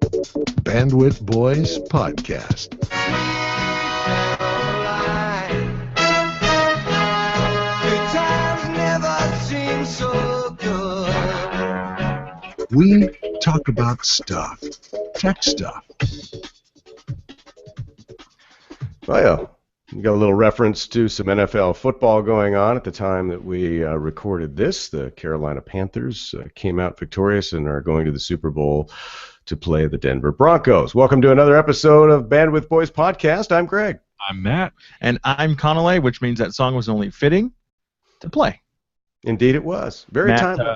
Bandwidth Boys Podcast. We talk about stuff, tech stuff. Oh, yeah. We got a little reference to some NFL football going on at the time that we recorded this. The Carolina Panthers came out victorious and are going to the Super Bowl to play the Denver Broncos. Welcome to another episode of Bandwidth Boys Podcast. I'm Greg. I'm Matt. And I'm Connolly, which means that song was only fitting to play. Indeed it was. Very timely.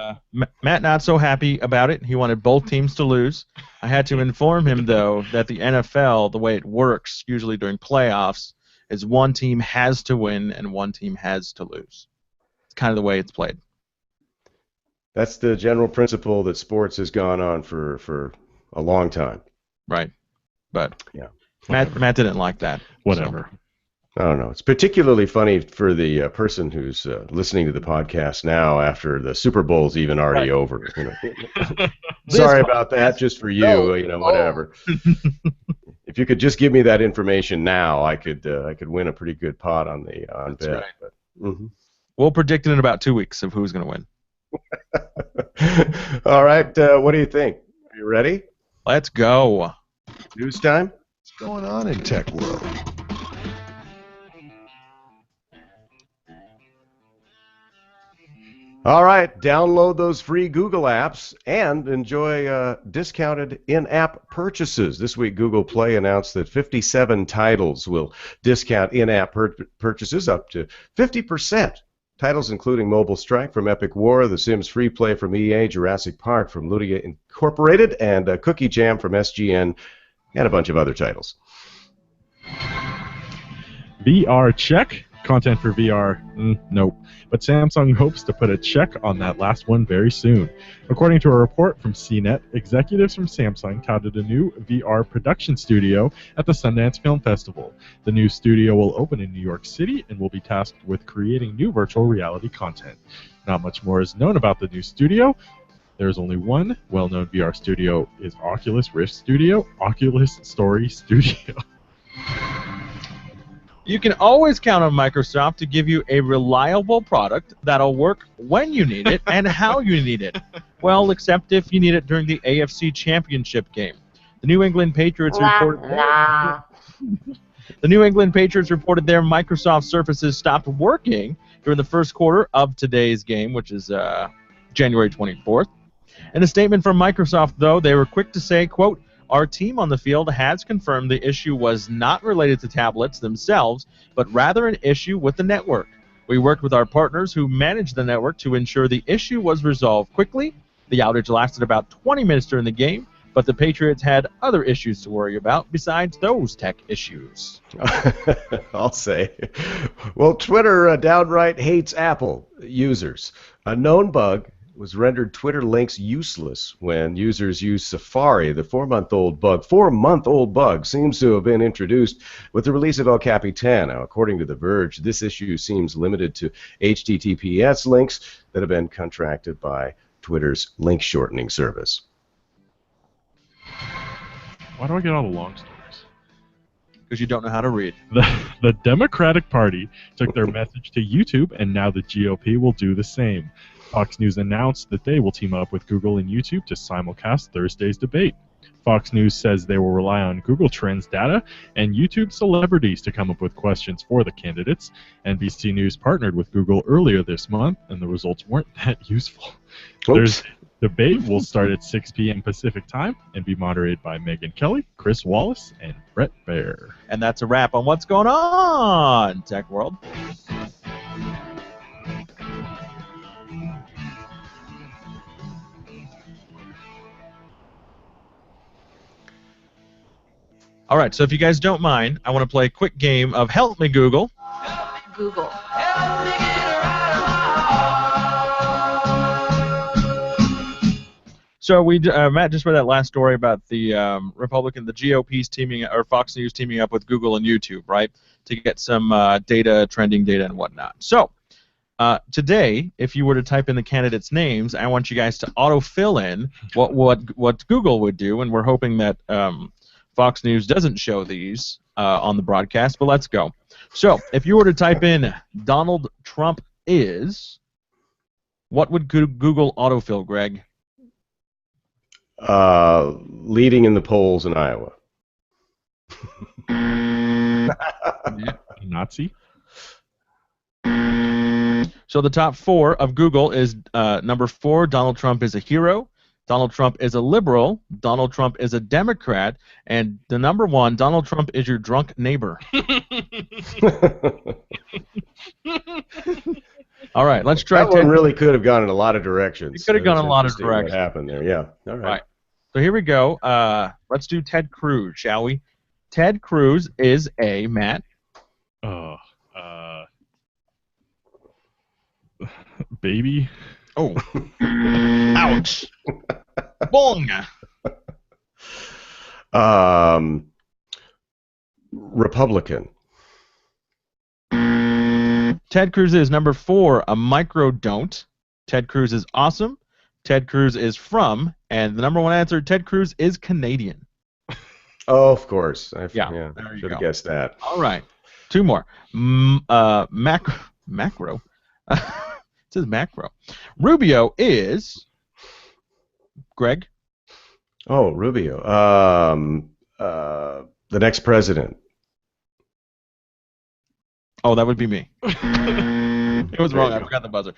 Matt not so happy about it. He wanted both teams to lose. I had to inform him, though, that the NFL, the way it works, usually during playoffs, is one team has to win and one team has to lose. It's kind of the way it's played. That's the general principle that sports has gone on for a long time. Right. But yeah, Matt didn't like that. Whatever. So. I don't know. It's particularly funny for the person who's listening to the podcast now after the Super Bowl's even already over. You know. Sorry about that, just for you. Whatever. If you could just give me that information now, I could win a pretty good pot on bet. Right. But, We'll predict it in about 2 weeks of who's going to win. All right. What do you think? Are you ready? Let's go. News time? What's going on in tech world? All right, download those free Google apps and enjoy discounted in-app purchases. This week, Google Play announced that 57 titles will discount in-app purchases up to 50%. Titles including Mobile Strike from Epic War, The Sims Free Play from EA, Jurassic Park from Ludia Incorporated, and Cookie Jam from SGN, and a bunch of other titles. VR check. Content for VR, nope. But Samsung hopes to put a check on that last one very soon. According to a report from CNET, executives from Samsung touted a new VR production studio at the Sundance Film Festival. The new studio will open in New York City and will be tasked with creating new virtual reality content. Not much more is known about the new studio. There's only one well-known VR studio, is Oculus Rift Studio, Oculus Story Studio. You can always count on Microsoft to give you a reliable product that'll work when you need it and how you need it. Well, except if you need it during the AFC Championship game. The New England Patriots reported their Microsoft Surfaces stopped working during the first quarter of today's game, which is January 24th. In a statement from Microsoft, though, they were quick to say, quote, "Our team on the field has confirmed the issue was not related to tablets themselves, but rather an issue with the network. We worked with our partners who manage the network to ensure the issue was resolved quickly. The outage lasted about 20 minutes during the game, but the Patriots had other issues to worry about besides those tech issues." I'll say. Well, Twitter downright hates Apple users. A known bug was rendered Twitter links useless when users use Safari. The 4-month-old bug seems to have been introduced with the release of El Capitan. Now, according to The Verge, this issue seems limited to HTTPS links that have been contracted by Twitter's link shortening service. Why do I get all the long stories? Because you don't know how to read. The Democratic Party took their message to YouTube, and now the GOP will do the same. Fox News announced that they will team up with Google and YouTube to simulcast Thursday's debate. Fox News says they will rely on Google Trends data and YouTube celebrities to come up with questions for the candidates. NBC News partnered with Google earlier this month, and the results weren't that useful. There's debate will start at 6 p.m. Pacific time and be moderated by Megyn Kelly, Chris Wallace, and Brett Baer. And that's a wrap on what's going on, Tech World. All right, so if you guys don't mind, I want to play a quick game of Help Me Google. Google. So Matt just read that last story about the the GOP's teaming, or Fox News teaming up with Google and YouTube, right, to get some trending data and whatnot. So Today, if you were to type in the candidates' names, I want you guys to auto-fill in what Google would do, and we're hoping that Fox News doesn't show these on the broadcast, but let's go. So, if you were to type in Donald Trump is, what would Google autofill, Greg? Leading in the polls in Iowa. Nazi? So the top 4 of Google is number 4, Donald Trump is a hero. Donald Trump is a liberal. Donald Trump is a Democrat. And the number 1, Donald Trump is your drunk neighbor. All right, let's try. That one really could have gone in a lot of directions. It could have gone in a lot of Interesting directions. What happened there? Yeah. All right. So here we go. Let's do Ted Cruz, shall we? Ted Cruz is a Matt. Baby. Oh. Ouch. Bong. Republican. Ted Cruz is number 4, a microdont. Ted Cruz is awesome. Ted Cruz is from, and the number 1 answer, Ted Cruz is Canadian. Oh, of course. Yeah, Should have guessed that. All right. 2 more. Macro. It says macro. Rubio is Greg. Oh, Rubio. The next president. Oh, that would be me. It was wrong. I forgot the buzzer.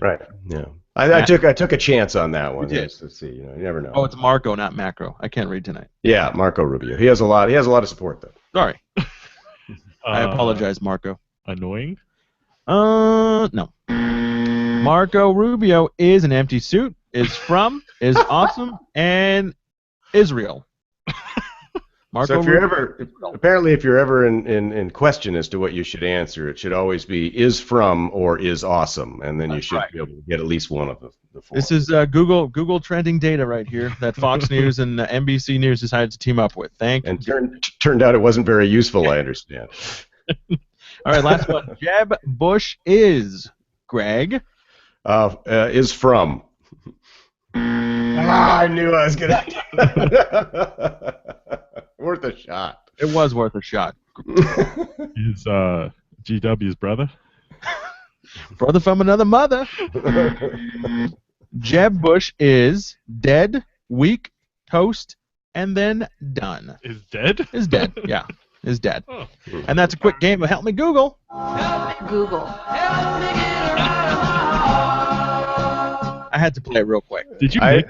Right. Yeah. I took a chance on that one. You did. Let's see. You never know. Oh, it's Marco, not macro. I can't read tonight. Yeah, Marco Rubio. He has a lot of support though. Sorry. I apologize, Marco. Annoying? No. Marco Rubio is an empty suit, is from, is awesome, and Israel. Marco so if you're ever in question as to what you should answer, it should always be is from or is awesome, and then you should be able to get at least one of the 4. This is Google trending data right here that Fox News and NBC News decided to team up with. And turned out it wasn't very useful, I understand. All right, last one. Jeb Bush is Greg. Is from. I knew I was gonna. Worth a shot. It was worth a shot. Is GW's brother? Brother from another mother. Jeb Bush is dead, weak, toast, and then done. Is dead? Is dead. Yeah, is dead. Oh. And that's a quick game of Help Me Google. Google. I had to play it real quick. Did you? I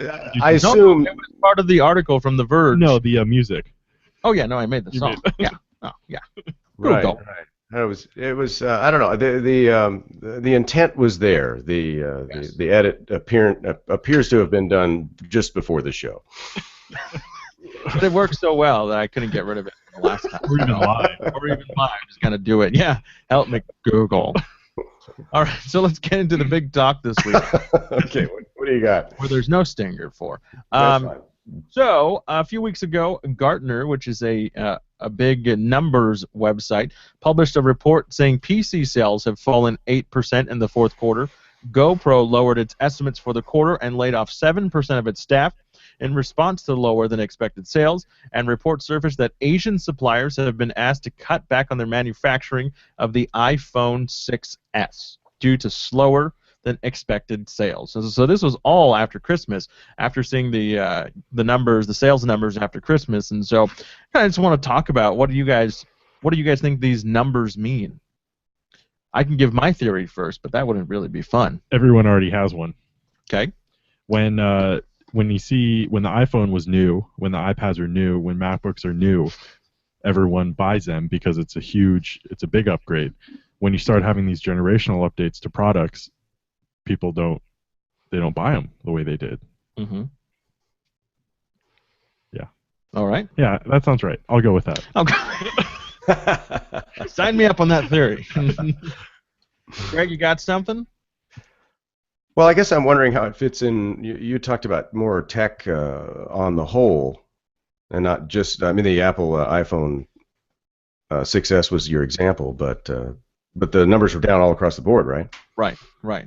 assume it was part of the article from The Verge. No, the music. Oh yeah, no, I made the song. Yeah. Oh yeah. Google. Right. It was. I don't know. The intent was there. The edit appears to have been done just before the show. But it worked so well that I couldn't get rid of it the last time. Or even live. Just gonna do it. Yeah. Help me Google. All right, so let's get into the big talk this week. Okay, what do you got? Where there's no stinger for. That's fine. So a few weeks ago, Gartner, which is a big numbers website, published a report saying PC sales have fallen 8% in the fourth quarter. GoPro lowered its estimates for the quarter and laid off 7% of its staff in response to lower than expected sales, and reports surfaced that Asian suppliers have been asked to cut back on their manufacturing of the iPhone 6s due to slower than expected sales. So this was all after Christmas, after seeing the numbers, the sales numbers after Christmas, and so I just want to talk about what do you guys think these numbers mean? I can give my theory first, but that wouldn't really be fun. Everyone already has one. Okay. When the iPhone was new, when the iPads are new, when MacBooks are new, everyone buys them because it's a big upgrade. When you start having these generational updates to products, people don't buy them the way they did. Mm-hmm. Yeah. All right. Yeah, that sounds right. I'll go with that. Okay. Sign me up on that theory. Greg, you got something? Well, I guess I'm wondering how it fits in. You talked about more tech on the whole, and not just. I mean, the Apple iPhone 6s was your example, but But the numbers were down all across the board, right? Right, right.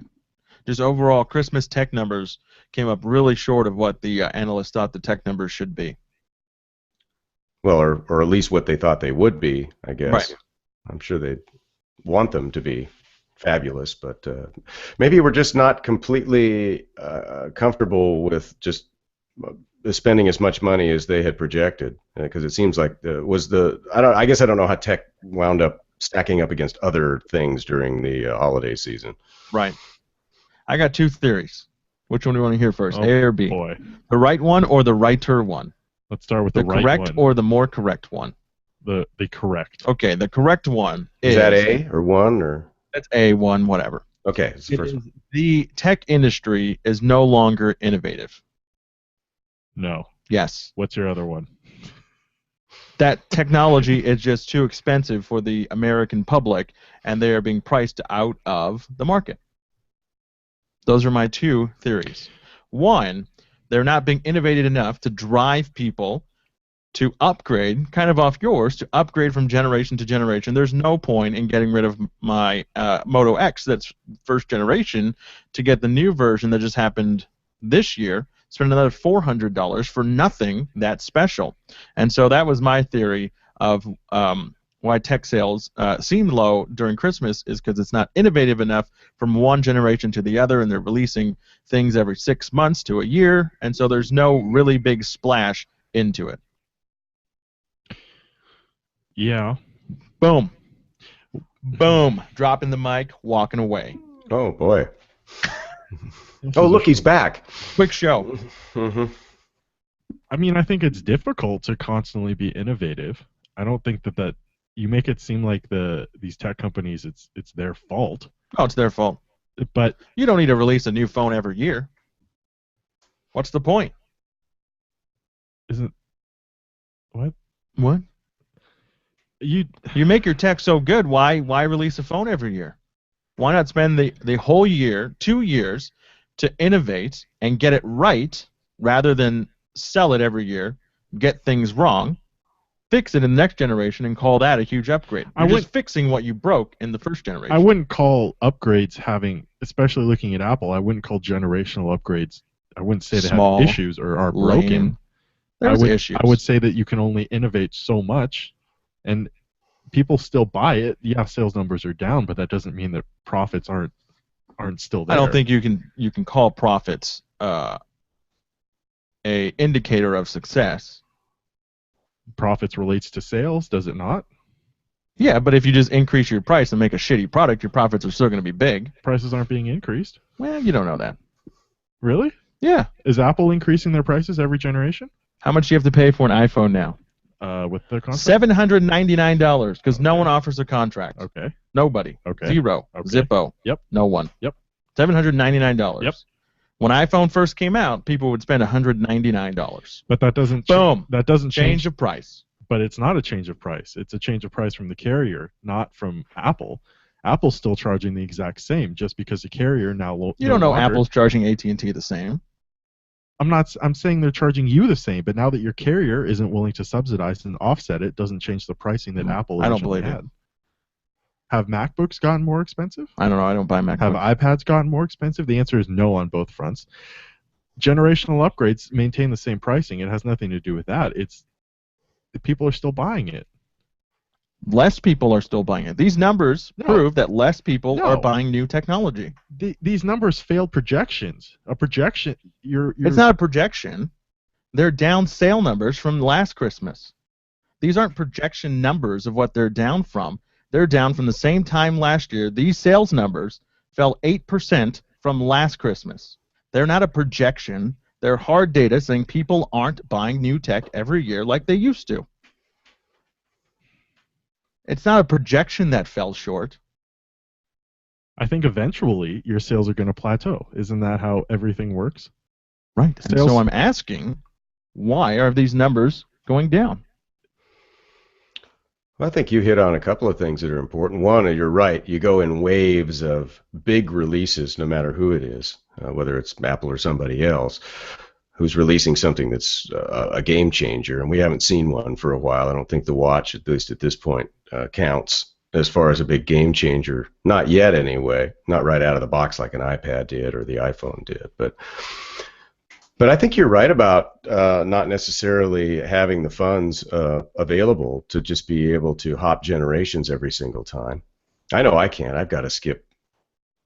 Just overall, Christmas tech numbers came up really short of what the analysts thought the tech numbers should be. Well, or at least what they thought they would be, I guess. Right. I'm sure they want them to be fabulous, but maybe we're just not completely comfortable with just spending as much money as they had projected, because it seems like I guess I don't know how tech wound up stacking up against other things during the holiday season. Right. I got two theories. Which one do you want to hear first, Oh, A or B? Boy. The right one or the righter one? Let's start with The the right correct one. or the more correct one? The correct. Okay, the correct one Is that A or 1 or? That's A1, whatever. Okay, it's the first one. The tech industry is no longer innovative. No. Yes. What's your other one? That technology is just too expensive for the American public, and they are being priced out of the market. Those are my two theories. One, they're not being innovative enough to drive people to upgrade, kind of off yours, to upgrade from generation to generation. There's no point in getting rid of my Moto X that's first generation to get the new version that just happened this year, spend another $400 for nothing that special. And so that was my theory of why tech sales seemed low during Christmas, is because it's not innovative enough from one generation to the other, and they're releasing things every 6 months to a year, and so there's no really big splash into it. Yeah. Boom. Boom. Dropping the mic, walking away. Oh, boy. Oh, look, he's back. Quick show. Mm-hmm. I mean, I think it's difficult to constantly be innovative. I don't think that you make it seem like these tech companies, it's their fault. Oh, it's their fault. But You don't need to release a new phone every year. What's the point? isn't what? What? You make your tech so good, why release a phone every year? Why not spend the whole year, 2 years, to innovate and get it right, rather than sell it every year, get things wrong, fix it in the next generation, and call that a huge upgrade? You're just fixing what you broke in the first generation. I wouldn't call upgrades having, especially looking at Apple, I wouldn't call generational upgrades. I wouldn't say they Small, have issues or are broken. lame. There's issues. I would say that you can only innovate so much, and people still buy it. Yeah, sales numbers are down, but that doesn't mean that profits aren't still there. I don't think you can call profits a indicator of success. Profits relates to sales, does it not? Yeah, but if you just increase your price and make a shitty product, your profits are still going to be big. Prices aren't being increased. Well, you don't know that. Really? Yeah. Is Apple increasing their prices every generation? How much do you have to pay for an iPhone now? With the contract? $799, because no one offers a contract. Okay. Nobody. Okay. Zero. Okay. Zippo. Yep. No one. Yep. $799. Yep. When iPhone first came out, people would spend $199. But that doesn't Boom. That doesn't Change of price. But it's not a change of price. It's a change of price from the carrier, not from Apple. Apple's still charging the exact same, just because the carrier now. You don't know Apple's charging AT&T the same. I'm saying they're charging you the same, but now that your carrier isn't willing to subsidize and offset it, doesn't change the pricing that Apple I don't originally believe had. Have MacBooks gotten more expensive? I don't know. I don't buy MacBooks. Have iPads gotten more expensive? The answer is no on both fronts. Generational upgrades maintain the same pricing. It has nothing to do with that. It's people are still buying it. Less people are still buying it. These numbers prove that less people are buying new technology. These numbers failed projections. A projection, It's not a projection. They're down sale numbers from last Christmas. These aren't projection numbers of what they're down from. They're down from the same time last year. These sales numbers fell 8% from last Christmas. They're not a projection. They're hard data saying people aren't buying new tech every year like they used to. It's not a projection that fell short. I think eventually your sales are going to plateau. Isn't that how everything works? Right. And so I'm asking, why are these numbers going down? Well, I think you hit on a couple of things that are important. One, you're right. You go in waves of big releases, no matter who it is, whether it's Apple or somebody else who's releasing something that's a game changer, and we haven't seen one for a while. I don't think the watch, at least at this point, counts as far as a big game changer. Not yet, anyway. Not right out of the box like an iPad did or the iPhone did. But I think you're right about not necessarily having the funds available to just be able to hop generations every single time. I know I can't. I've got to skip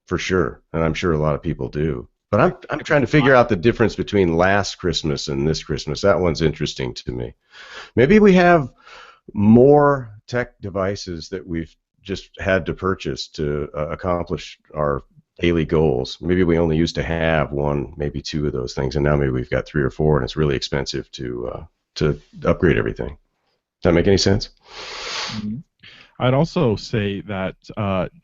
for sure, and I'm sure a lot of people do. But I'm trying to figure out the difference between last Christmas and this Christmas. That one's interesting to me. Maybe we have more tech devices that we've just had to purchase to accomplish our daily goals. Maybe we only used to have one, maybe two of those things, and now maybe we've got three or four, and it's really expensive to upgrade everything. Does that make any sense? Mm-hmm. I'd also say that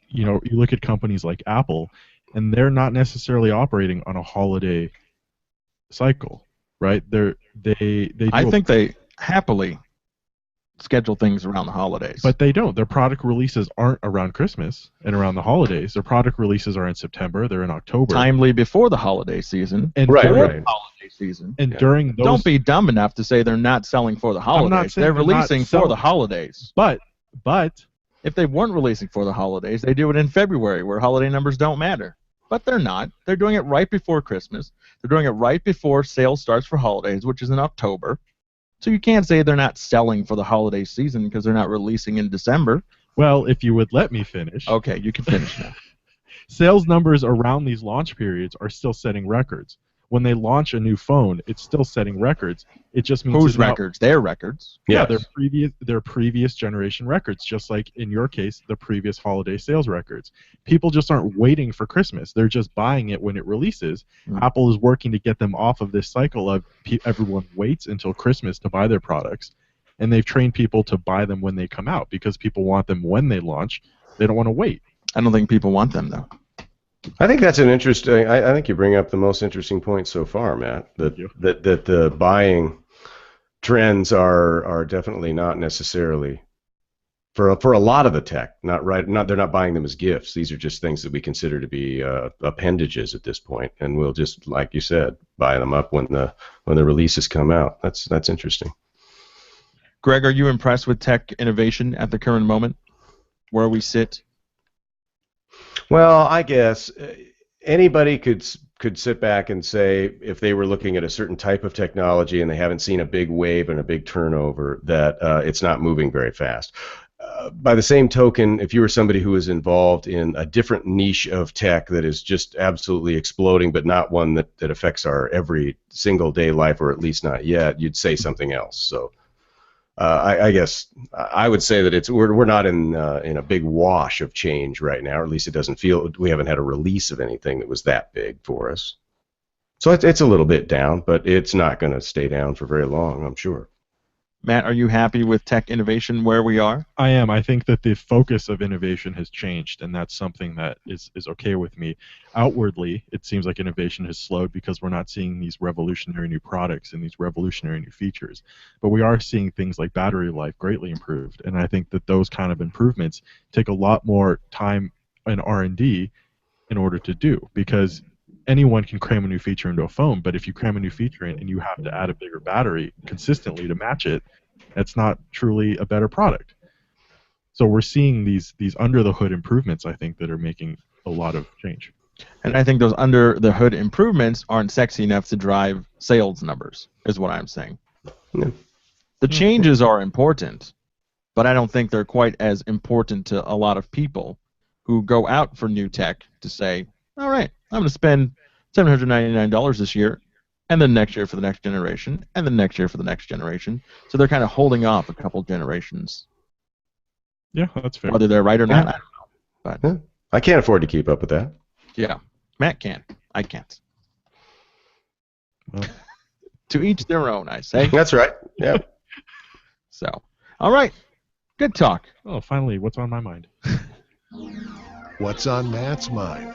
you look at companies like Apple, and they're not necessarily operating on a holiday cycle, right? I think they happily schedule things around the holidays. But they don't. Their product releases aren't around Christmas and around the holidays. Their product releases are in September. They're in October. Timely before the holiday season. And right. Holiday season. And during those... Don't be dumb enough to say they're not selling for the holidays. They're releasing for the holidays. But if they weren't releasing for the holidays, they do it in February where holiday numbers don't matter. But they're not. They're doing it right before Christmas. They're doing it right before sales starts for holidays, which is in October. So you can't say they're not selling for the holiday season because they're not releasing in December. Well, if you would let me finish. Okay, you can finish now. Sales numbers around these launch periods are still setting records. When they launch a new phone, it's still setting records. It just means whose records? Their records. Yeah, their previous generation records, just like in your case, the previous holiday sales records. People just aren't waiting for Christmas. They're just buying it when it releases. Apple is working to get them off of this cycle of everyone waits until Christmas to buy their products, and they've trained people to buy them when they come out because people want them when they launch. They don't want to wait. I don't think people want them, though. I think that's an interesting. I think you bring up the most interesting point so far, Matt. That the buying trends are definitely not necessarily for a lot of the tech. They're not buying them as gifts. These are just things that we consider to be appendages at this point, and we'll just, like you said, buy them up when the releases come out. That's interesting. Greg, are you impressed with tech innovation at the current moment, where we sit? Well, I guess anybody could sit back and say, if they were looking at a certain type of technology and they haven't seen a big wave and a big turnover, that it's not moving very fast. By the same token, if you were somebody who was involved in a different niche of tech that is just absolutely exploding, but not one that affects our every single day life, or at least not yet, you'd say something else. So I guess I would say that we're not in a big wash of change right now, or at least it doesn't feel. We haven't had a release of anything that was that big for us. So it's a little bit down, but it's not going to stay down for very long, I'm sure. Matt, are you happy with tech innovation where we are? I am. I think that the focus of innovation has changed, and that's something that is okay with me. Outwardly, it seems like innovation has slowed because we're not seeing these revolutionary new products and these revolutionary new features. But we are seeing things like battery life greatly improved, and I think that those kind of improvements take a lot more time and R&D in order to do, because anyone can cram a new feature into a phone, but if you cram a new feature in and you have to add a bigger battery consistently to match it, that's not truly a better product. So we're seeing these under-the-hood improvements, I think, that are making a lot of change. And I think those under-the-hood improvements aren't sexy enough to drive sales numbers, is what I'm saying. Yeah. The changes are important, but I don't think they're quite as important to a lot of people who go out for new tech to say, all right, I'm going to spend $799 this year, and then next year for the next generation, and then next year for the next generation. So they're kind of holding off a couple generations. Yeah, that's fair. Whether they're right or not, I don't know. But Yeah. I can't afford to keep up with that. yeah, Matt can. I can't. Well. To each their own, I say. That's right. Yeah. So, all right. Good talk. Oh, finally, what's on my mind? What's on Matt's mind?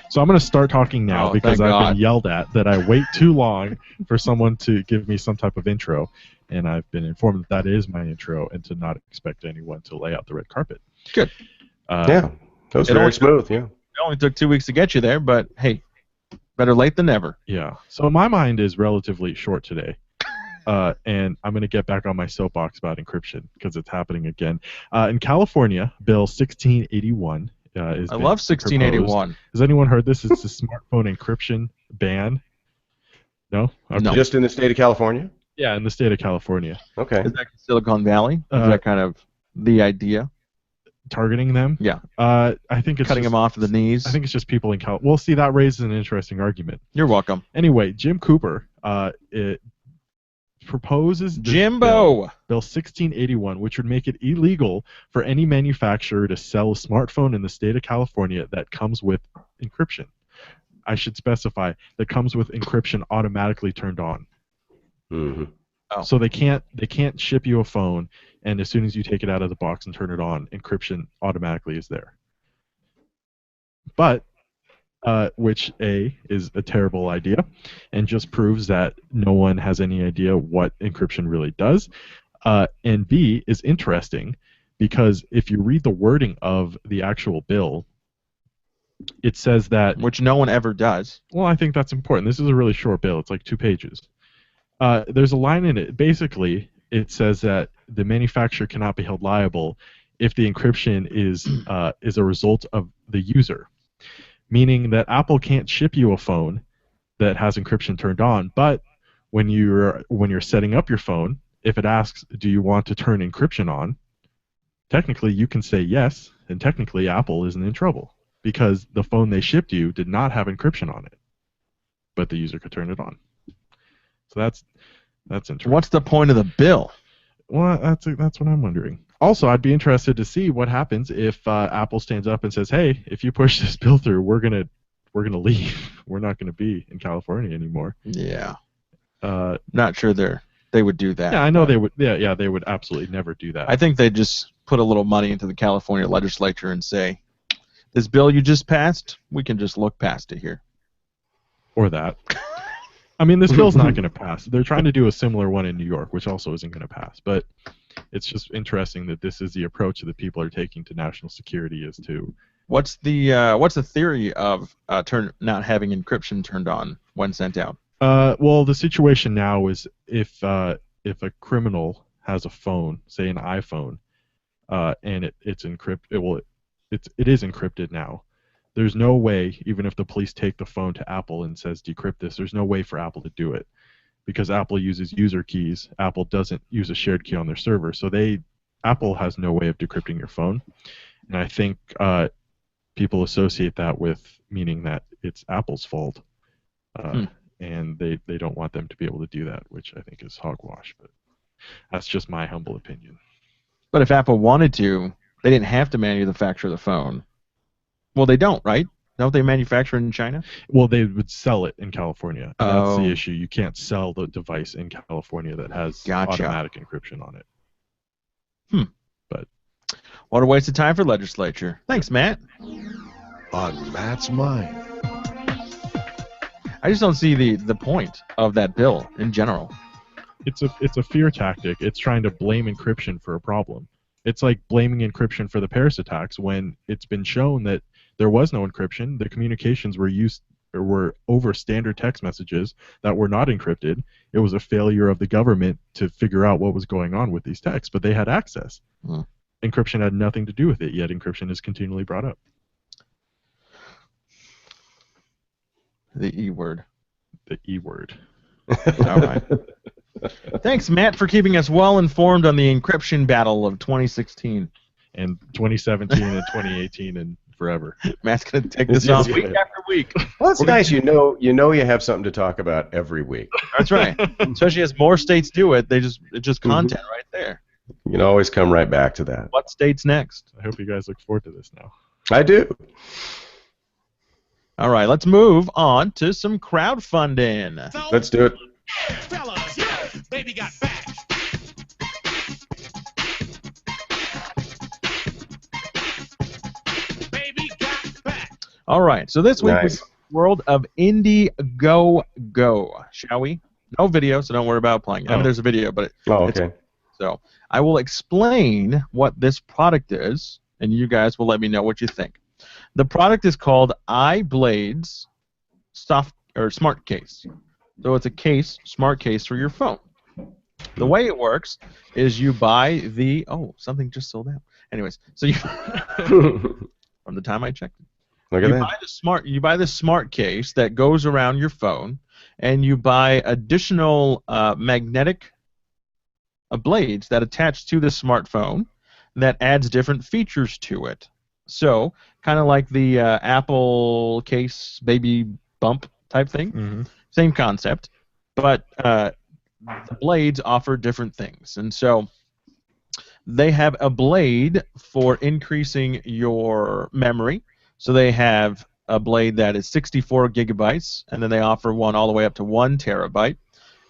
So I'm going to start talking now because I've been yelled at that I wait too long for someone to give me some type of intro, and I've been informed that is my intro and to not expect anyone to lay out the red carpet. Good. Yeah, that was very smooth, yeah. It only took 2 weeks to get you there, but hey, better late than never. Yeah. So my mind is relatively short today. and I'm going to get back on my soapbox about encryption because it's happening again. In California, Bill 1681 is I being love 1681. proposed. Has anyone heard this? It's the smartphone encryption ban. No? Okay. No. Just in the state of California? Yeah, in the state of California. Okay. Is that Silicon Valley? Is that kind of the idea? Targeting them? Yeah. I think it's Cutting just, them off to the knees? I think it's just people in Cal. Well, see, that raises an interesting argument. You're welcome. Anyway, Jim Cooper it proposes this Jimbo! Bill 1681, which would make it illegal for any manufacturer to sell a smartphone in the state of California that comes with encryption. I should specify that comes with encryption automatically turned on. Mm-hmm. Oh. So they can't ship you a phone, and as soon as you take it out of the box and turn it on, encryption automatically is there. But which A, is a terrible idea, and just proves that no one has any idea what encryption really does. And B, is interesting because if you read the wording of the actual bill, it says that... Which no one ever does. Well, I think that's important. This is a really short bill. It's like 2 pages. There's a line in it. Basically, it says that the manufacturer cannot be held liable if the encryption is a result of the user. Meaning that Apple can't ship you a phone that has encryption turned on, but when you're setting up your phone, if it asks, do you want to turn encryption on, technically you can say yes, and technically Apple isn't in trouble because the phone they shipped you did not have encryption on it, but the user could turn it on. So that's interesting. What's the point of the bill? Well, that's what I'm wondering. Also, I'd be interested to see what happens if Apple stands up and says, "Hey, if you push this bill through, we're gonna leave. We're not gonna be in California anymore." Yeah. Not sure they would do that. Yeah, I know they would. Yeah, they would absolutely never do that. I think they'd just put a little money into the California legislature and say, "This bill you just passed, we can just look past it here." Or that. I mean, this bill's not going to pass. They're trying to do a similar one in New York, which also isn't going to pass. But it's just interesting that this is the approach that the people are taking to national security is to... What's the theory of not having encryption turned on when sent out? Well, the situation now is if a criminal has a phone, say an iPhone, and it's encrypted, it is encrypted now. There's no way, even if the police take the phone to Apple and says decrypt this, there's no way for Apple to do it because Apple uses user keys. Apple doesn't use a shared key on their server, so Apple has no way of decrypting your phone. And I think people associate that with meaning that it's Apple's fault, and they don't want them to be able to do that, which I think is hogwash. But that's just my humble opinion. But if Apple wanted to, they didn't have to manufacture the phone. Well, they don't, right? Don't they manufacture it in China? Well, they would sell it in California. And that's Oh. the issue. You can't sell the device in California that has automatic encryption on it. But what a waste of time for legislature. Thanks, Matt. On Matt's mind. I just don't see the point of that bill in general. it's a fear tactic. It's trying to blame encryption for a problem. It's like blaming encryption for the Paris attacks when it's been shown that there was no encryption. The communications were over standard text messages that were not encrypted. It was a failure of the government to figure out what was going on with these texts, but they had access. Encryption had nothing to do with it, yet encryption is continually brought up. The E word. The E word. All right. Thanks, Matt, for keeping us well informed on the encryption battle of 2016. And 2017 and 2018 and forever. Matt's going to take this on week after week. Well, it's nice. You know you have something to talk about every week. That's right. Especially as more states do it, it's just content right there. You can always come right back to that. What state's next? I hope you guys look forward to this now. I do. All right, let's move on to some crowdfunding. Let's do it. Fellas, yeah, baby got back. Baby got back. All right, so this week Nice. we World of Indiegogo, shall we? No video, so don't worry about playing it. I mean, Oh. there's a video, but Oh, it's- okay. so I will explain what this product is, and you guys will let me know what you think. The product is called iBlades Smart Case. So it's a smart case for your phone. The way it works is you buy the something just sold out. Anyways, so you from the time I checked it. Look at You that. buy the smart case that goes around your phone, and you buy additional magnetic blades that attach to the smartphone that adds different features to it. So, kind of like the Apple case baby bump type thing. Mm-hmm. Same concept, but the blades offer different things. And so they have a blade for increasing your memory. So they have a blade that is 64 gigabytes, and then they offer one all the way up to 1 terabyte.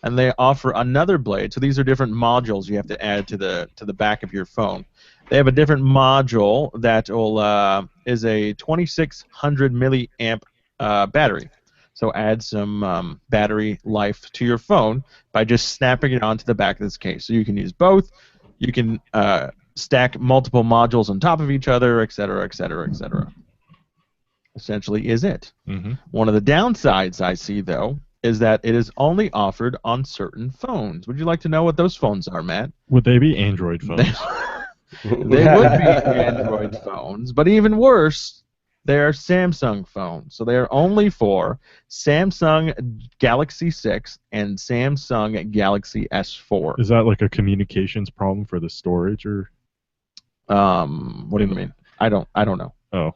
And they offer another blade. So these are different modules you have to add to the back of your phone. They have a different module that will is a 2600 milliamp battery. So add some battery life to your phone by just snapping it onto the back of this case. So you can use both. You can stack multiple modules on top of each other, et cetera, et cetera, et cetera. Essentially is it. Mm-hmm. One of the downsides I see, though, is that it is only offered on certain phones. Would you like to know what those phones are, Matt? Would they be Android phones? They would be Android phones, but even worse, they are Samsung phones. So they are only for Samsung Galaxy 6 and Samsung Galaxy S4. Is that like a communications problem for the storage, or? What do you mean? I don't know. Oh.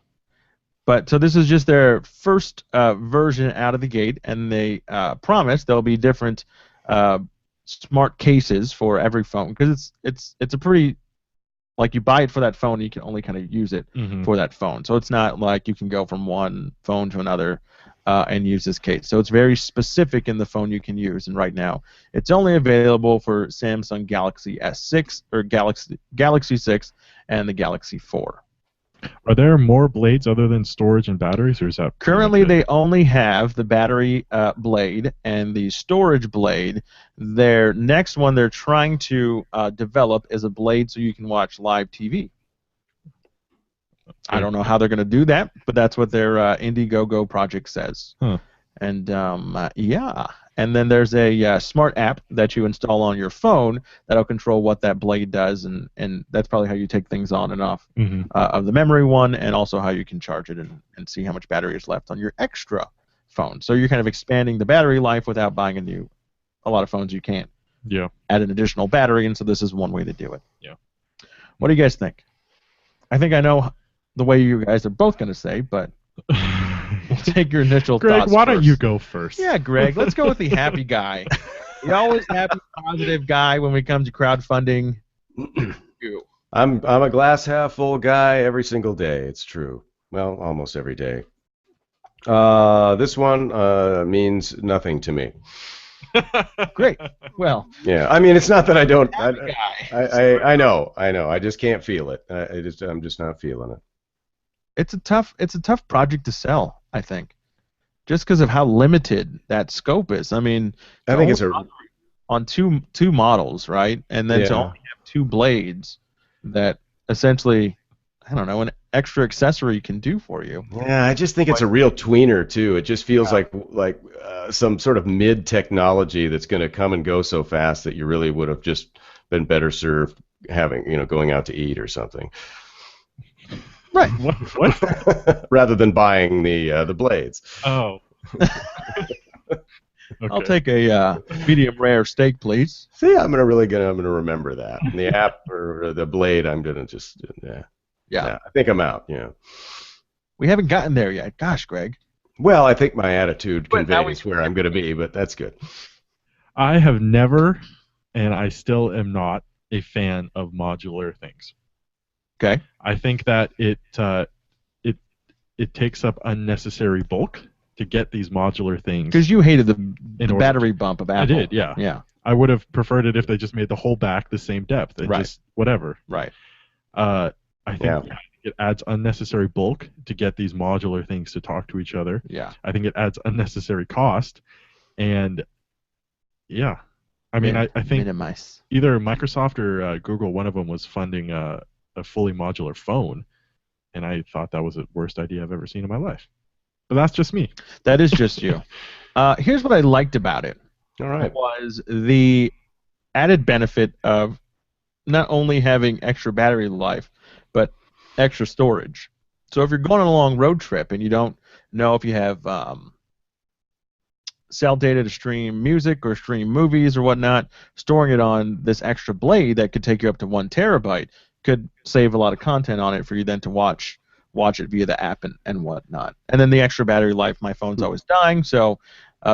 But so this is just their first version out of the gate, and they promise there'll be different smart cases for every phone, because it's a pretty, like, you buy it for that phone, you can only kind of use it for that phone. So it's not like you can go from one phone to another and use this case. So it's very specific in the phone you can use, and right now it's only available for Samsung Galaxy S6 or Galaxy 6 and the Galaxy 4. Are there more blades other than storage and batteries, or is that Currently, they only have the battery blade and the storage blade. Their next one they're trying to develop is a blade so you can watch live TV. I don't know how they're going to do that, but that's what their Indiegogo project says. Huh. And yeah. And then there's a smart app that you install on your phone that'll control what that blade does, and that's probably how you take things on and off of the memory one, and also how you can charge it and see how much battery is left on your extra phone. So you're kind of expanding the battery life without buying a lot of phones you can't add an additional battery, and so this is one way to do it. Yeah. What do you guys think? I think I know the way you guys are both going to say, but we'll take your initial Greg, thoughts why don't first. you go first? Yeah, Greg, let's go with the happy guy. The always happy, positive guy when we come to crowdfunding. You. I'm a glass half full guy every single day. It's true. Well, almost every day. This one means nothing to me. Great. Well, Yeah, I mean, it's not that I don't. happy guy. I know. I just can't feel it. I'm just not feeling it. It's a tough project to sell, I think, just because of how limited that scope is. I mean, I think it's on two models, right? And then to Yeah. only have 2 blades that essentially, I don't know, an extra accessory can do for you. Yeah, I just think it's a real tweener too. It just feels like some sort of mid technology that's going to come and go so fast that you really would have just been better served having, going out to eat or something. Right. What? Rather than buying the blades. Oh. Okay. I'll take a medium rare steak, please. See, I'm gonna remember that. And the app or the blade, I'm gonna just Yeah. I think I'm out. Yeah. We haven't gotten there yet. Gosh, Greg. Well, I think my attitude But now conveys where I'm gonna be, but that's good. I have never, and I still am not, a fan of modular things. Okay. I think that it takes up unnecessary bulk to get these modular things. Because you hated the order battery bump of Apple. I did, yeah. Yeah. I would have preferred it if they just made the whole back the same depth and Right. just whatever. Right. I think it adds unnecessary bulk to get these modular things to talk to each other. Yeah. I think it adds unnecessary cost, and yeah, I mean, I think minimize. either Microsoft or Google, one of them was funding a fully modular phone, and I thought that was the worst idea I've ever seen in my life. But that's just me. That is just you. Here's what I liked about it. All right. Was the added benefit of not only having extra battery life, but extra storage. So if you're going on a long road trip and you don't know if you have cell data to stream music or stream movies or whatnot, storing it on this extra blade that could take you up to 1 terabyte could save a lot of content on it for you then to watch it via the app and whatnot. And then the extra battery life, my phone's always dying, so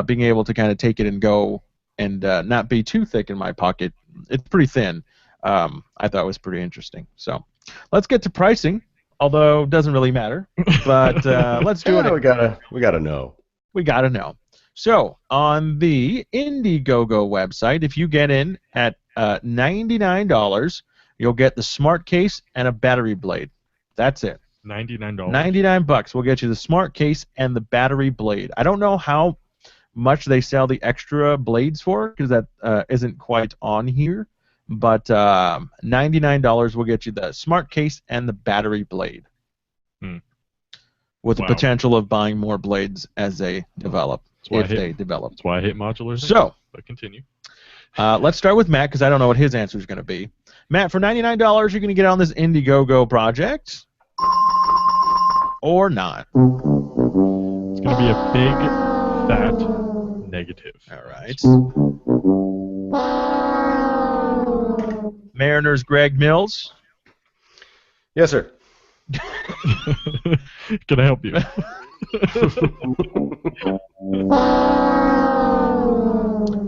being able to kind of take it and go and not be too thick in my pocket, it's pretty thin, I thought was pretty interesting. So let's get to pricing, although it doesn't really matter, but let's do it. We gotta know. We gotta know. So on the Indiegogo website, if you get in at $99, you'll get the smart case and a battery blade. That's it. $99. $99 will get you the smart case and the battery blade. I don't know how much they sell the extra blades for, because that isn't quite on here. But $99 will get you the smart case and the battery blade. With the potential of buying more blades as they develop, they develop. That's why I hate modulars. So, but continue. Let's start with Matt, because I don't know what his answer is going to be. Matt, for $99, you're going to get on this Indiegogo project, or not? It's going to be a big, fat negative. All right. Mariners Greg Mills. Yes, sir. Can I help you?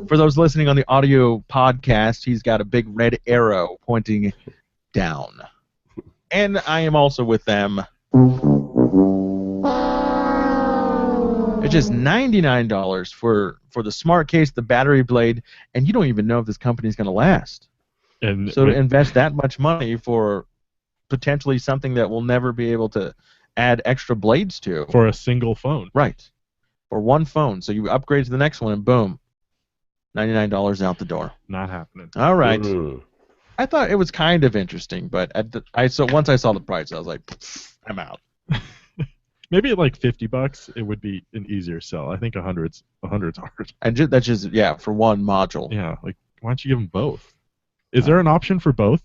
For those listening on the audio podcast, he's got a big red arrow pointing down. And I am also with them. It's just $99 for the smart case, the battery blade, and you don't even know if this company is going to last. And so to invest that much money for potentially something that we'll never be able to add extra blades to. For a single phone. Right. For one phone. So you upgrade to the next one and boom. $99 out the door. Not happening. All right. Ooh. I thought it was kind of interesting, but once I saw the price, I was like, I'm out. Maybe at like $50, it would be an easier sell. I think 100's hard. And that's just for one module. Yeah, like why don't you give them both? Is there an option for both?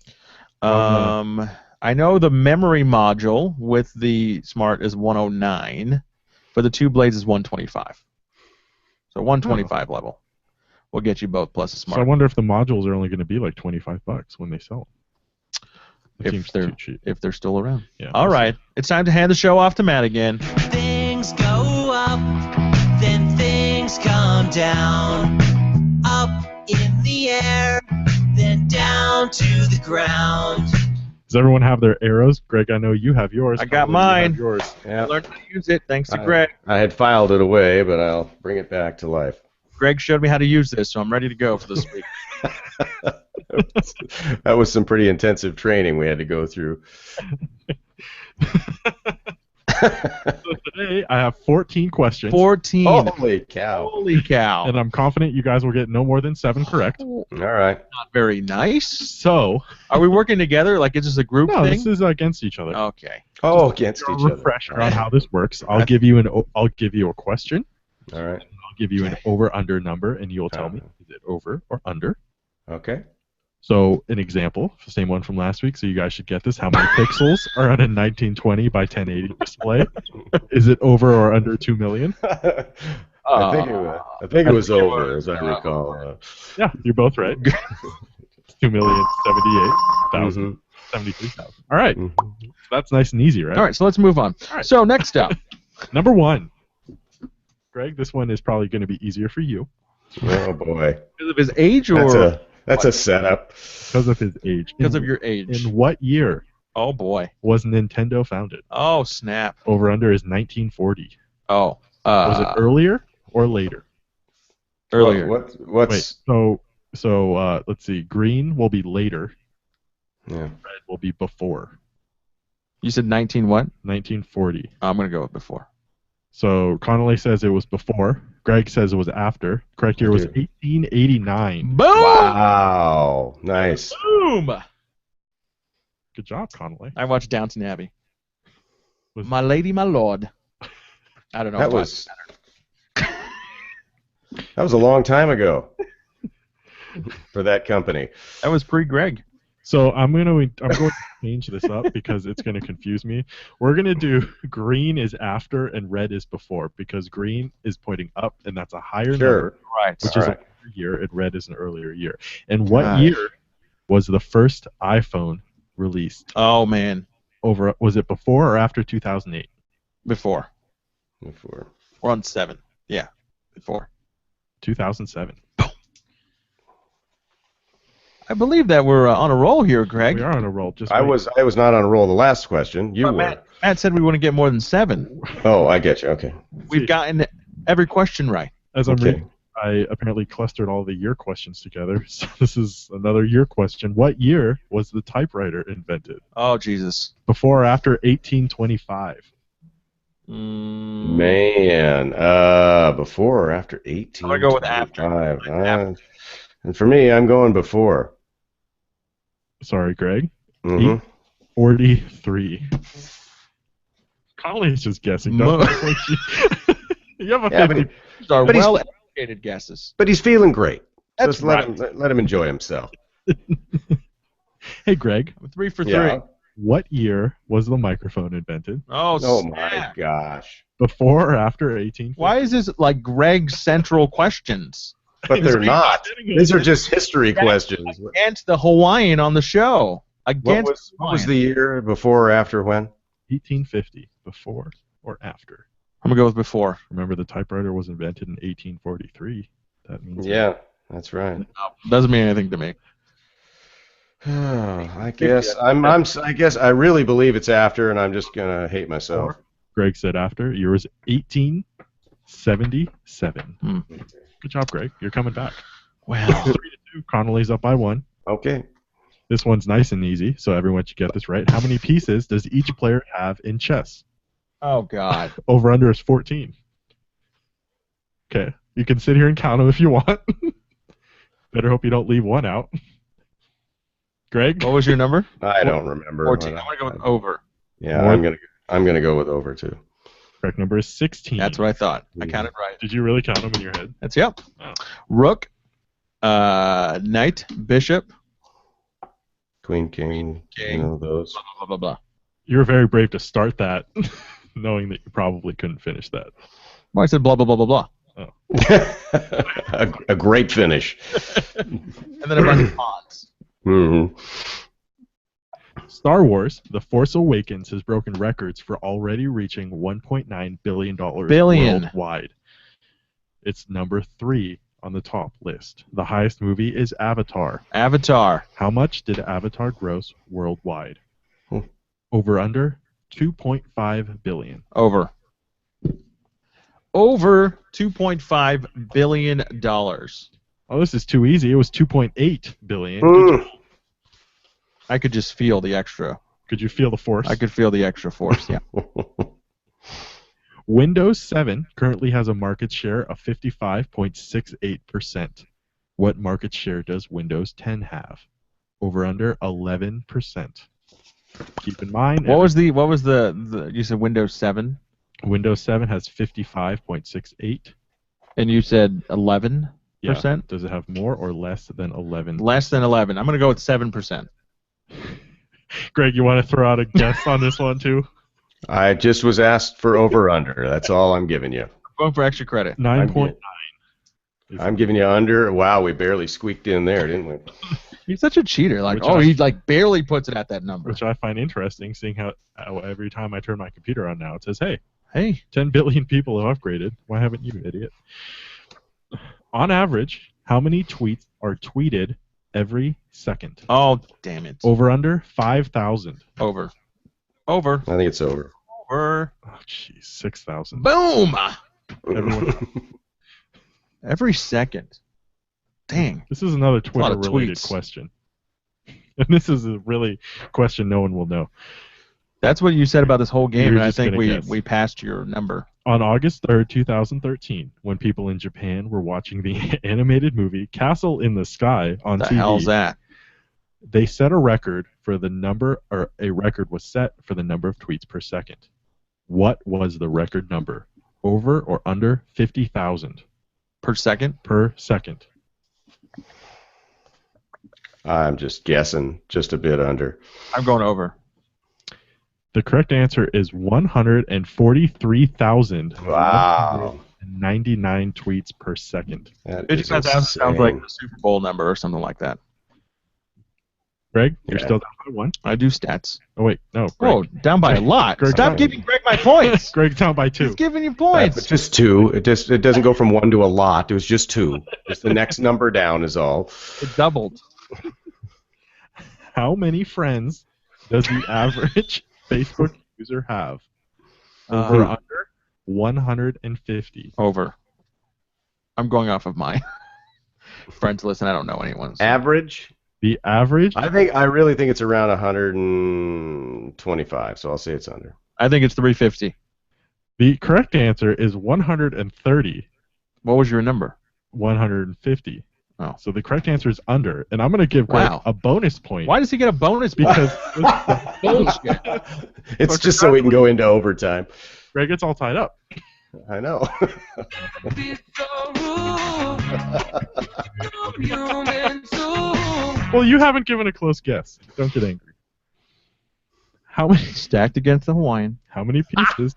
I know the memory module with the smart is 109, but the two blades is 125. So 125 level will get you both plus a smart. So I wonder if the modules are only going to be like $25 when they sell them. If they're still around. Yeah, all right. It's time to hand the show off to Matt again. Things go up, then things come down. Up in the air, then down to the ground. Does everyone have their arrows? Greg, I know you have yours. I got mine. Yours. Yeah. I learned how to use it thanks to Greg. I had filed it away, but I'll bring it back to life. Greg showed me how to use this, so I'm ready to go for this week. That was some pretty intensive training we had to go through. So today I have 14 questions. 14. Holy cow. Holy cow. And I'm confident you guys will get no more than 7 correct. All right. Not very nice. So, are we working together? Like it's just a group no, thing? this is against each other. Okay. Oh, against each other. Refresher on how this works. I'll give you a question. All right. I'll give you an over/under number, and you'll tell me is it over or under. Okay. So, an example, the same one from last week, so you guys should get this. How many pixels are on a 1920 by 1080 display? Is it over or under 2 million? I think it was over, as I recall. Yeah, you're both right. 2,078,000. 73,000. All right. So that's nice and easy, right? All right, so let's move on. All right. So, next up. Number 1. Greg, this one is probably going to be easier for you. Oh, boy. Because of his age or... That's a setup. Because of his age. Because of your age. In what year Oh, boy. was Nintendo founded? Oh, snap. Over under is 1940. Oh. Was it earlier or later? Earlier. What's... Wait, so let's see. Green will be later. Yeah. Red will be before. You said 19 what? 1940. I'm going to go with before. So Connolly says it was before. Greg says it was after. Correct year was 1889. Boom! Wow. Nice. Boom! Good job, Connolly. I watched Downton Abbey. My lady, my lord. I don't know. That was a long time ago. for that company. That was pre-Greg. So I'm going to change this up because it's going to confuse me. We're going to do green is after and red is before, because green is pointing up and that's a higher number, Right. which All is a right. later year, and red is an earlier year. And what Gosh. year was the first iPhone released? Oh, man. Was it before or after 2008? Before. Before. We're on 7. Yeah. Before. 2007. I believe that we're on a roll here, Greg. We are on a roll. Just I wait. was not on a roll the last question. You But were. Matt said we want to get more than 7. Oh, I get you. Okay. We've gotten every question right. As I'm Okay. reading, I apparently clustered all the year questions together. So this is another year question. What year was the typewriter invented? Oh, Jesus. Before or after 1825? Man, before or after 18? I'm gonna go with after. And for me, I'm going before. Sorry, Greg. hmm 43. Connolly's just guessing. Mo- You have a Yeah, 50. These are But he's- well-educated guesses. But he's feeling great. So That's just let him enjoy himself. Hey, Greg. 3 for 3. Yeah. What year was the microphone invented? Oh, Oh my snap. gosh. Before or after 1850? Why is this like Greg's central questions? But they're not. These are just history questions. Against the Hawaiian on the show. What Against was the year before or after when? 1850. Before or after? I'm going to go with before. Remember, the typewriter was invented in 1843. That means Yeah, that's right. Doesn't mean anything to me. I guess I guess I really believe it's after, and I'm just gonna hate myself. Greg said after. Yours 1877. Hmm. Good job, Greg. You're coming back. Well, 3-2. Connolly's up by 1. Okay. This one's nice and easy, so everyone should get this right. How many pieces does each player have in chess? oh, God. Over under is 14. Okay. You can sit here and count them if you want. Better hope you don't leave one out. Greg? What was your number? I don't remember. 14. I'm going to go with over. Yeah, More- I'm gonna go with over too. Correct number is 16. That's what I thought. I counted right. Did you really count them in your head? That's yep. Oh. Rook, knight, bishop, Queen, king, King. you know those. blah, blah, blah, blah. You were very brave to start that, knowing that you probably couldn't finish that. Well, I said blah, blah, blah, blah, blah. a great finish. And then a bunch of pawns. hmm Star Wars: The Force Awakens has broken records for already reaching $1.9 billion worldwide. It's number 3 on the top list. The highest movie is Avatar. Avatar. How much did Avatar gross worldwide? Hmm. Over under 2.5 billion. Over. Over $2.5 billion. Oh, this is too easy. It was 2.8 billion. Mm. I could just feel the extra. Could you feel the force? I could feel the extra force, yeah. Windows 7 currently has a market share of 55.68%. What market share does Windows 10 have? Over under 11%. Keep in mind. What was the you said Windows 7 Windows 7 has 55.68. and you said 11%? Yeah. Does it have more or less than 11? Less than 11. I'm going to go with 7%. Greg, you want to throw out a guess on this one too? I just was asked for over under. That's all I'm giving you. Going for extra credit. 9.9. I'm giving you under. Wow, we barely squeaked in there, didn't we? He's such a cheater. Like, Which he like barely puts it at that number. Which I find interesting, seeing how every time I turn my computer on now, it says, hey, Hey, 10 billion people have upgraded. Why haven't you, idiot? On average, how many tweets are tweeted every second? oh damn it. Over under 5,000. Over. I think it's over. Over. Oh, jeez, 6,000. Boom. Everyone, Every second. Dang. this is another lot of Twitter-related tweets. question. And this is a really question no one will know. That's what you said about this whole game, You're and I just think gonna guess. we passed your number. On August 3rd, 2013, when people in Japan were watching the animated movie Castle in the Sky on What TV, the hell's that? they set a record for the number, or a record was set for the number of tweets per second. What was the record number? Over or under 50,000 Per second? per second? I'm just guessing, just a bit under. I'm going over. The correct answer is 143,000. Wow. 99 tweets per second. That is 55,000 sounds like insane. the Super Bowl number or something like that. Greg, you're Yeah. still down by 1. I do stats. Oh, wait. No, Greg. Oh, down by a lot. Greg, Stop down. giving Greg my points. Greg's down by 2. He's giving you But points. just 2. It doesn't go from 1 to a lot. It was just 2. Just the next number down is all. It doubled. How many friends does the average Facebook user have? Over or under 150. Over. I'm going off of my friends list, and I don't know anyone's. Average? The average? I really think it's around 125, so I'll say it's under. I think it's 350. The correct answer is 130. What was your number? 150. Oh. So the correct answer is under, and I'm going to give Greg Wow. a bonus point. Why does he get a bonus? Because Bullshit. It's just so we can go into overtime. Greg, it's all tied up. I know. Well, you haven't given a close guess. Don't get angry. How many Stacked against the Hawaiian. How many pieces?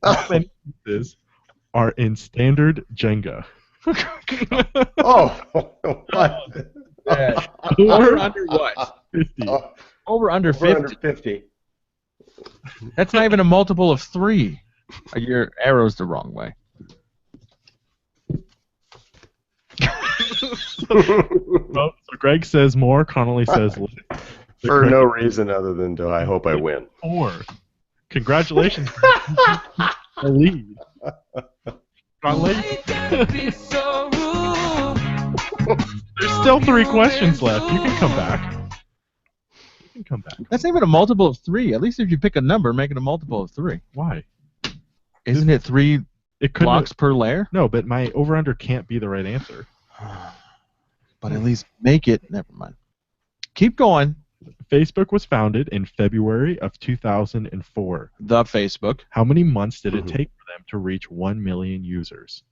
How many pieces are in standard Jenga? Oh, what? Over under what? 50. Over under 50. We're under 50. That's not even a multiple of 3. Your arrow's the wrong way. Well, so Greg says more. Connolly says less. The For correct no reason other than I hope I win. 4. Congratulations, Greg. The lead. Connolly. There's still 3 questions left. You can come back. You can come back. That's not even a multiple of 3. At least if you pick a number, make it a multiple of 3. Why? Isn't it 3 It couldn't. blocks per layer? No, but my over/under can't be the right answer. But at least make it. Never mind. Keep going. Facebook was founded in February of 2004. The Facebook. How many months did it Mhm. take for them to reach 1 million users?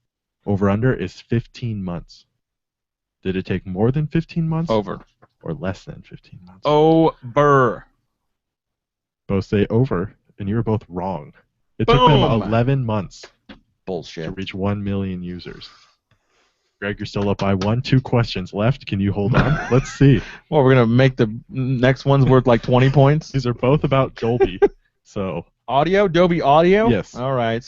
Over/under is 15 months. Did it take more than 15 months? Over. Or less than 15 months? Over. Both say over, and you were both wrong. It took them Boom. 11 months to Bullshit. reach 1 million users. Greg, you're still up by 1. 2 questions left. Can you hold on? Let's see. Well, we're going to make the next one's worth like 20 points. These are both about Dolby. So, Audio? Dolby Audio? Yes. All right.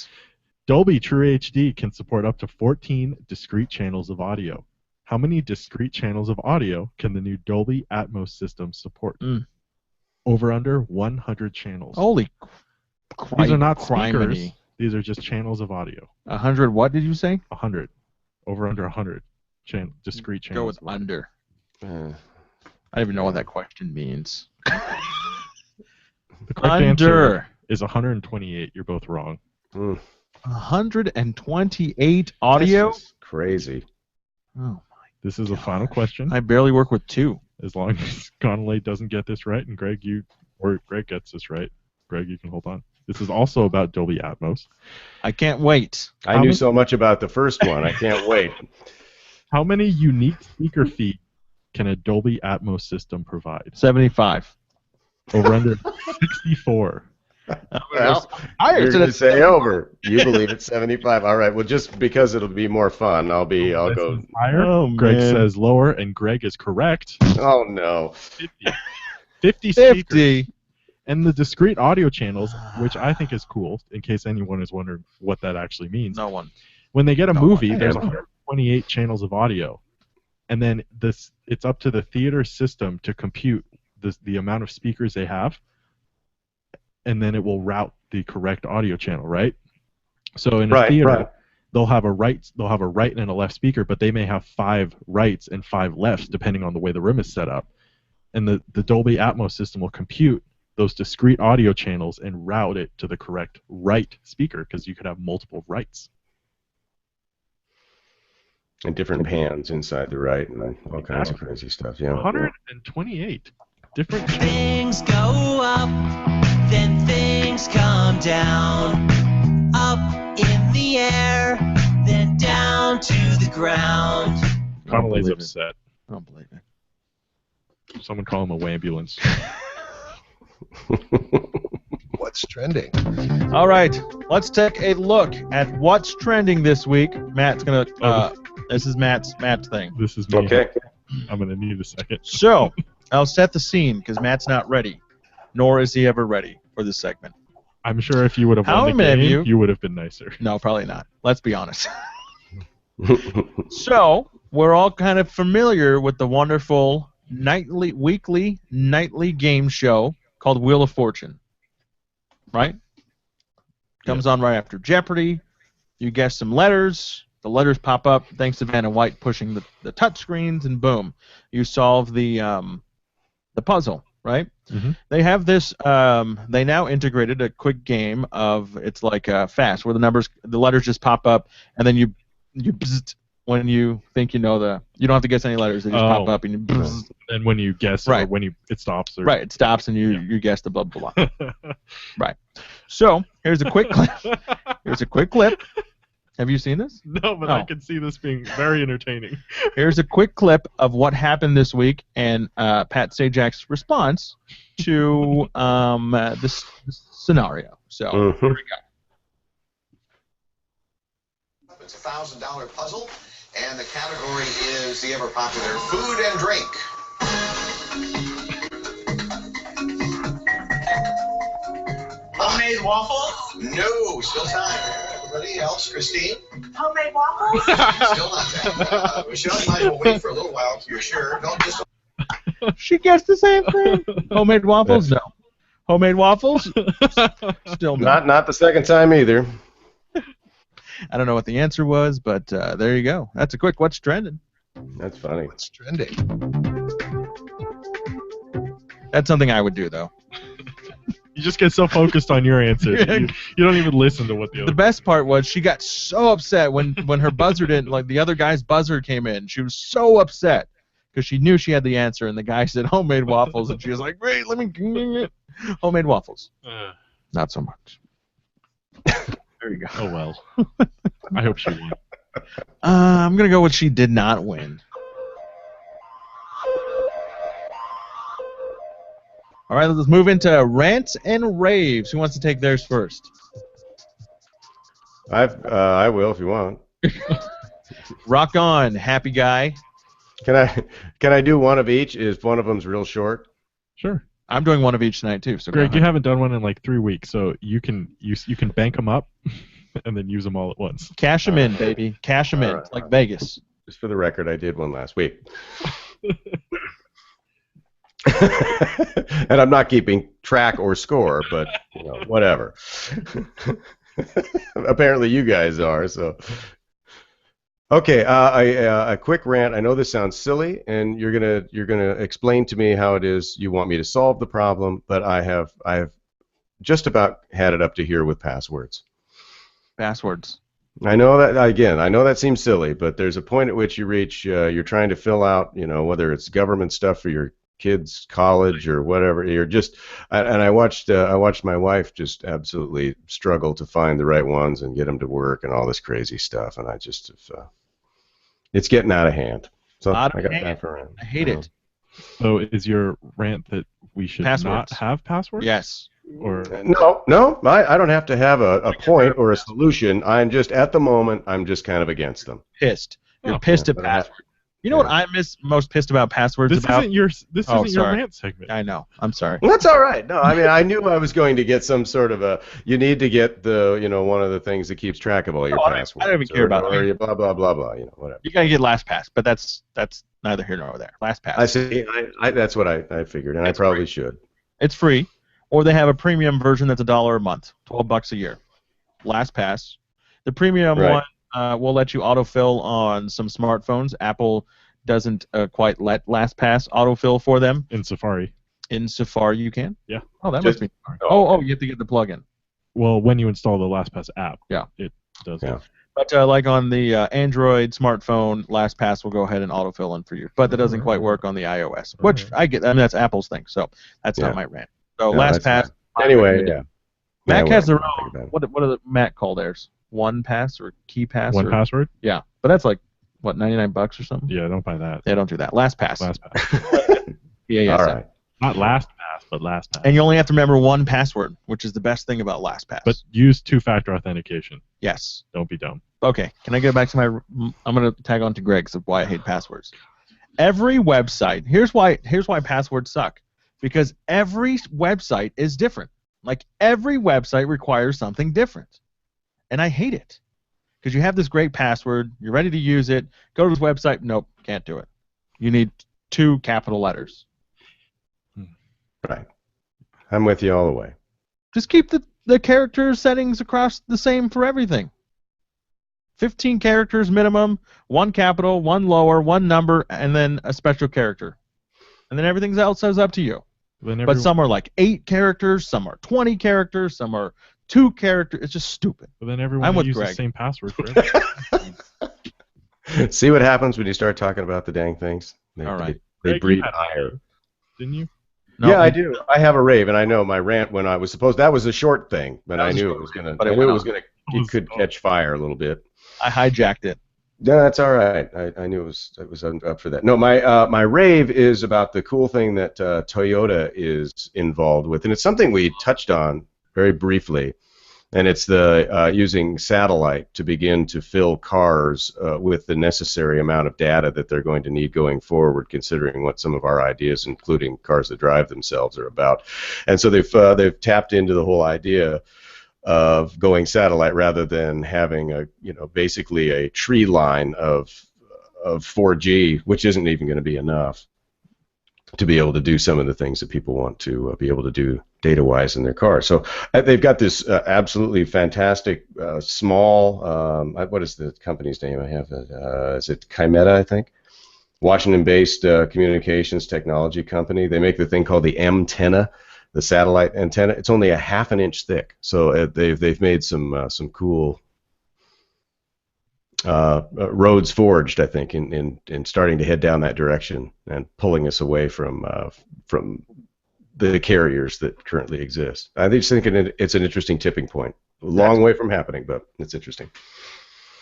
Dolby True HD can support up to 14 discrete channels of audio. How many discrete channels of audio can the new Dolby Atmos system support? Over under 100 channels. Holy These are not criminy. speakers. These are just channels of audio. 100 what did you say? 100. Over under 100 discrete channels. Go with under. Uh, I don't even know what that question means. The correct answer Under. is 128. You're both wrong. mm, 128 audio? that's just crazy. Oh, This is a final question. I barely work with 2. As long as Connolly doesn't get this right, and Greg gets this right, Greg, you can hold on. This is also about Dolby Atmos. I can't wait. I How knew many- so much about the first one. I can't wait. How many unique speaker feet can a Dolby Atmos system provide? 75. Over under 64. Well, Higher you're to going the to say over. You believe it's 75. All right. Well, just because it'll be more fun, I'll This go. is higher. Oh, Greg man. says lower, and Greg is correct. Oh no. 50 speakers. 50. And the discrete audio channels, which I think is cool, in case anyone is wondering what that actually means. No one. When they get a No, movie, I there's am. 128 channels of audio, and then it's up to the theater system to compute the amount of speakers they have, and then it will route the correct audio channel, right? So in a Right, theater, right. they'll have a right and a left speaker, but they may have 5 rights and 5 lefts depending on the way the room is set up. And the Dolby Atmos system will compute those discrete audio channels and route it to the correct right speaker, because you could have multiple rights. And different pans inside the right and all kinds of crazy stuff. Yeah. 128 different channels. Things go up, then things come down. Up in the air, then down to the ground. Connolly's believe it. upset. I don't believe it. Someone call him a wambulance. What's trending? All right, let's take a look at what's trending this week. Matt's gonna. This is Matt's thing. This is me. Okay. I'm gonna need a second. So I'll set the scene because Matt's not ready, nor is he ever ready for this segment. I'm sure if you would have How won the many of game, you would have been nicer. No, probably not. Let's be honest. So we're all kind of familiar with the wonderful weekly, nightly game show called Wheel of Fortune, right? Comes on right after Jeopardy. You guess some letters. The letters pop up thanks to Vanna White pushing the touch screens, and boom, you solve the puzzle, right? Mm-hmm. They have this. They now integrated a quick game of it's like fast, where the letters just pop up, and then you bzzzt when you think you know you don't have to guess any letters. They just pop up and you bzzzt. And when you guess, Right. or when it stops, or Right, it stops and you guess the blah blah blah. Right. So here's a quick clip. Here's a quick clip. Have you seen this? No, but Oh. I can see this being very entertaining. Here's a quick clip of what happened this week and Pat Sajak's response to this scenario. So here we go. It's a $1,000 puzzle, and the category is the ever popular food and drink. Homemade waffles? No, still time. Everybody else, Christine? Homemade waffles? Still not that. Michelle, you might as well wait for a little while if you're sure. Don't just. She guessed the same thing. Homemade waffles? No. Homemade waffles? Still no. Not the second time either. I don't know what the answer was, but there you go. That's a quick what's trending. That's funny. What's trending? That's something I would do, though. You just get so focused on your answer. You don't even listen to what the The other. best part was she got so upset when her buzzer didn't, like the other guy's buzzer came in. She was so upset because she knew she had the answer, and the guy said homemade waffles, and she was like, "Great, let me homemade waffles." Not so much. There you go. Oh well. I hope she won. I'm gonna go with she did not win. All right, let's move into rants and raves. Who wants to take theirs first? I will if you want. Rock on, happy guy. Can I do one of each? If one of them's real short. Sure. I'm doing one of each tonight too. So go Greg, you ahead. haven't done one in like 3 weeks, so you can bank them up and then use them all at once. Cash them in, baby. Cash them in. All right, It's like all right. Vegas. Just for the record, I did one last week. And I'm not keeping track or score, but whatever. Apparently you guys are, so. Okay, a quick rant. I know this sounds silly, and you're gonna explain to me how it is you want me to solve the problem, but I have just about had it up to here with passwords. Passwords. I know that seems silly, but there's a point at which you reach. You're trying to fill out, whether it's government stuff for your kids' college or whatever. You're just, and I watched my wife just absolutely struggle to find the right ones and get them to work and all this crazy stuff, and I just, it's getting out of hand. So I got that for rant. I hate it. So is your rant that we should Passwords. not have passwords? Yes. Or No, I don't have to have a point or a solution. I'm just at the moment. I'm just kind of against them. Pissed. You're Oh, pissed at but I have- passwords. You know what I'm most pissed about passwords this about? isn't your sorry. rant segment. I know. I'm sorry. Well, that's all right. No, I mean, I knew I was going to get some sort of a. You need to get the, one of the things that keeps track of all your I don't passwords. even care about or it. you blah blah blah blah. Whatever. You gotta get LastPass, but that's neither here nor there. LastPass. I see. That's what I figured, and I probably should. It's free, or they have a premium version that's $1 a month, $12 a year. LastPass. The premium Right. one will let you autofill on some smartphones. Apple doesn't quite let LastPass autofill for them. In Safari. In Safari, you can. Yeah. Oh, that Just- must be. oh, Oh, you have to get the plugin. Well, when you install the LastPass app, Yeah. it does. Yeah. But like on the Android smartphone, LastPass will go ahead and autofill in for you. But that doesn't quite work on the iOS, which I get. I mean, that's Apple's thing, so that's Yeah. not my rant. So No, that's LastPass. Anyway, yeah. Mac Yeah, has their whatever. own. What do the Mac call theirs? One Pass or Key Pass? One or, password? Yeah, but that's like what, $99 or something? Yeah, don't buy that. Yeah, don't do that. LastPass. LastPass. Yeah. All right. Not LastPass, but LastPass. And you only have to remember one password, which is the best thing about LastPass. But use two-factor authentication. yes. Don't be dumb. Okay, can I get back to my? I'm gonna tag on to Greg's of why I hate passwords. Every website. Here's why passwords suck. Because every website is different. Like every website requires something different, and I hate it. Because you have this great password, you're ready to use it. Go to this website. Nope, can't do it. You need 2 capital letters. Right. I'm with you all the way. Just keep the character settings across the same for everything. 15 characters minimum, 1 capital, 1 lower, 1 number, and then a special character. And then everything else is up to you. But some are like 8 characters, some are 20 characters, some are 2 characters. It's just stupid. But then everyone uses the same password for everything. See what happens when you start talking about the dang things? All right. They Greg, breed you had a ire. rave, didn't you? No, Yeah, I do. I have a rave, and I know my rant when I was supposed. That was a short thing, but I knew it was gonna. but I it knew it went was on. gonna. It could catch fire a little bit. I hijacked it. No, that's all right. I knew it was up for that. No, my rave is about the cool thing that Toyota is involved with, and it's something we touched on very briefly, and it's the using satellite to begin to fill cars with the necessary amount of data that they're going to need going forward, considering what some of our ideas, including cars that drive themselves, are about. And so they've tapped into the whole idea of going satellite rather than having basically a tree line of 4G, which isn't even going to be enough to be able to do some of the things that people want to be able to do data-wise in their car. So they've got this absolutely fantastic small, what is the company's name? I have it. Is it Chimeta, I think? Washington-based communications technology company. They make the thing called the M-tenna, the satellite antenna. It's only a ½ an inch thick. So they've made some cool roads forged, I think, in starting to head down that direction and pulling us away from the carriers that currently exist. I just think it's an interesting tipping point. A long way from happening, but it's interesting.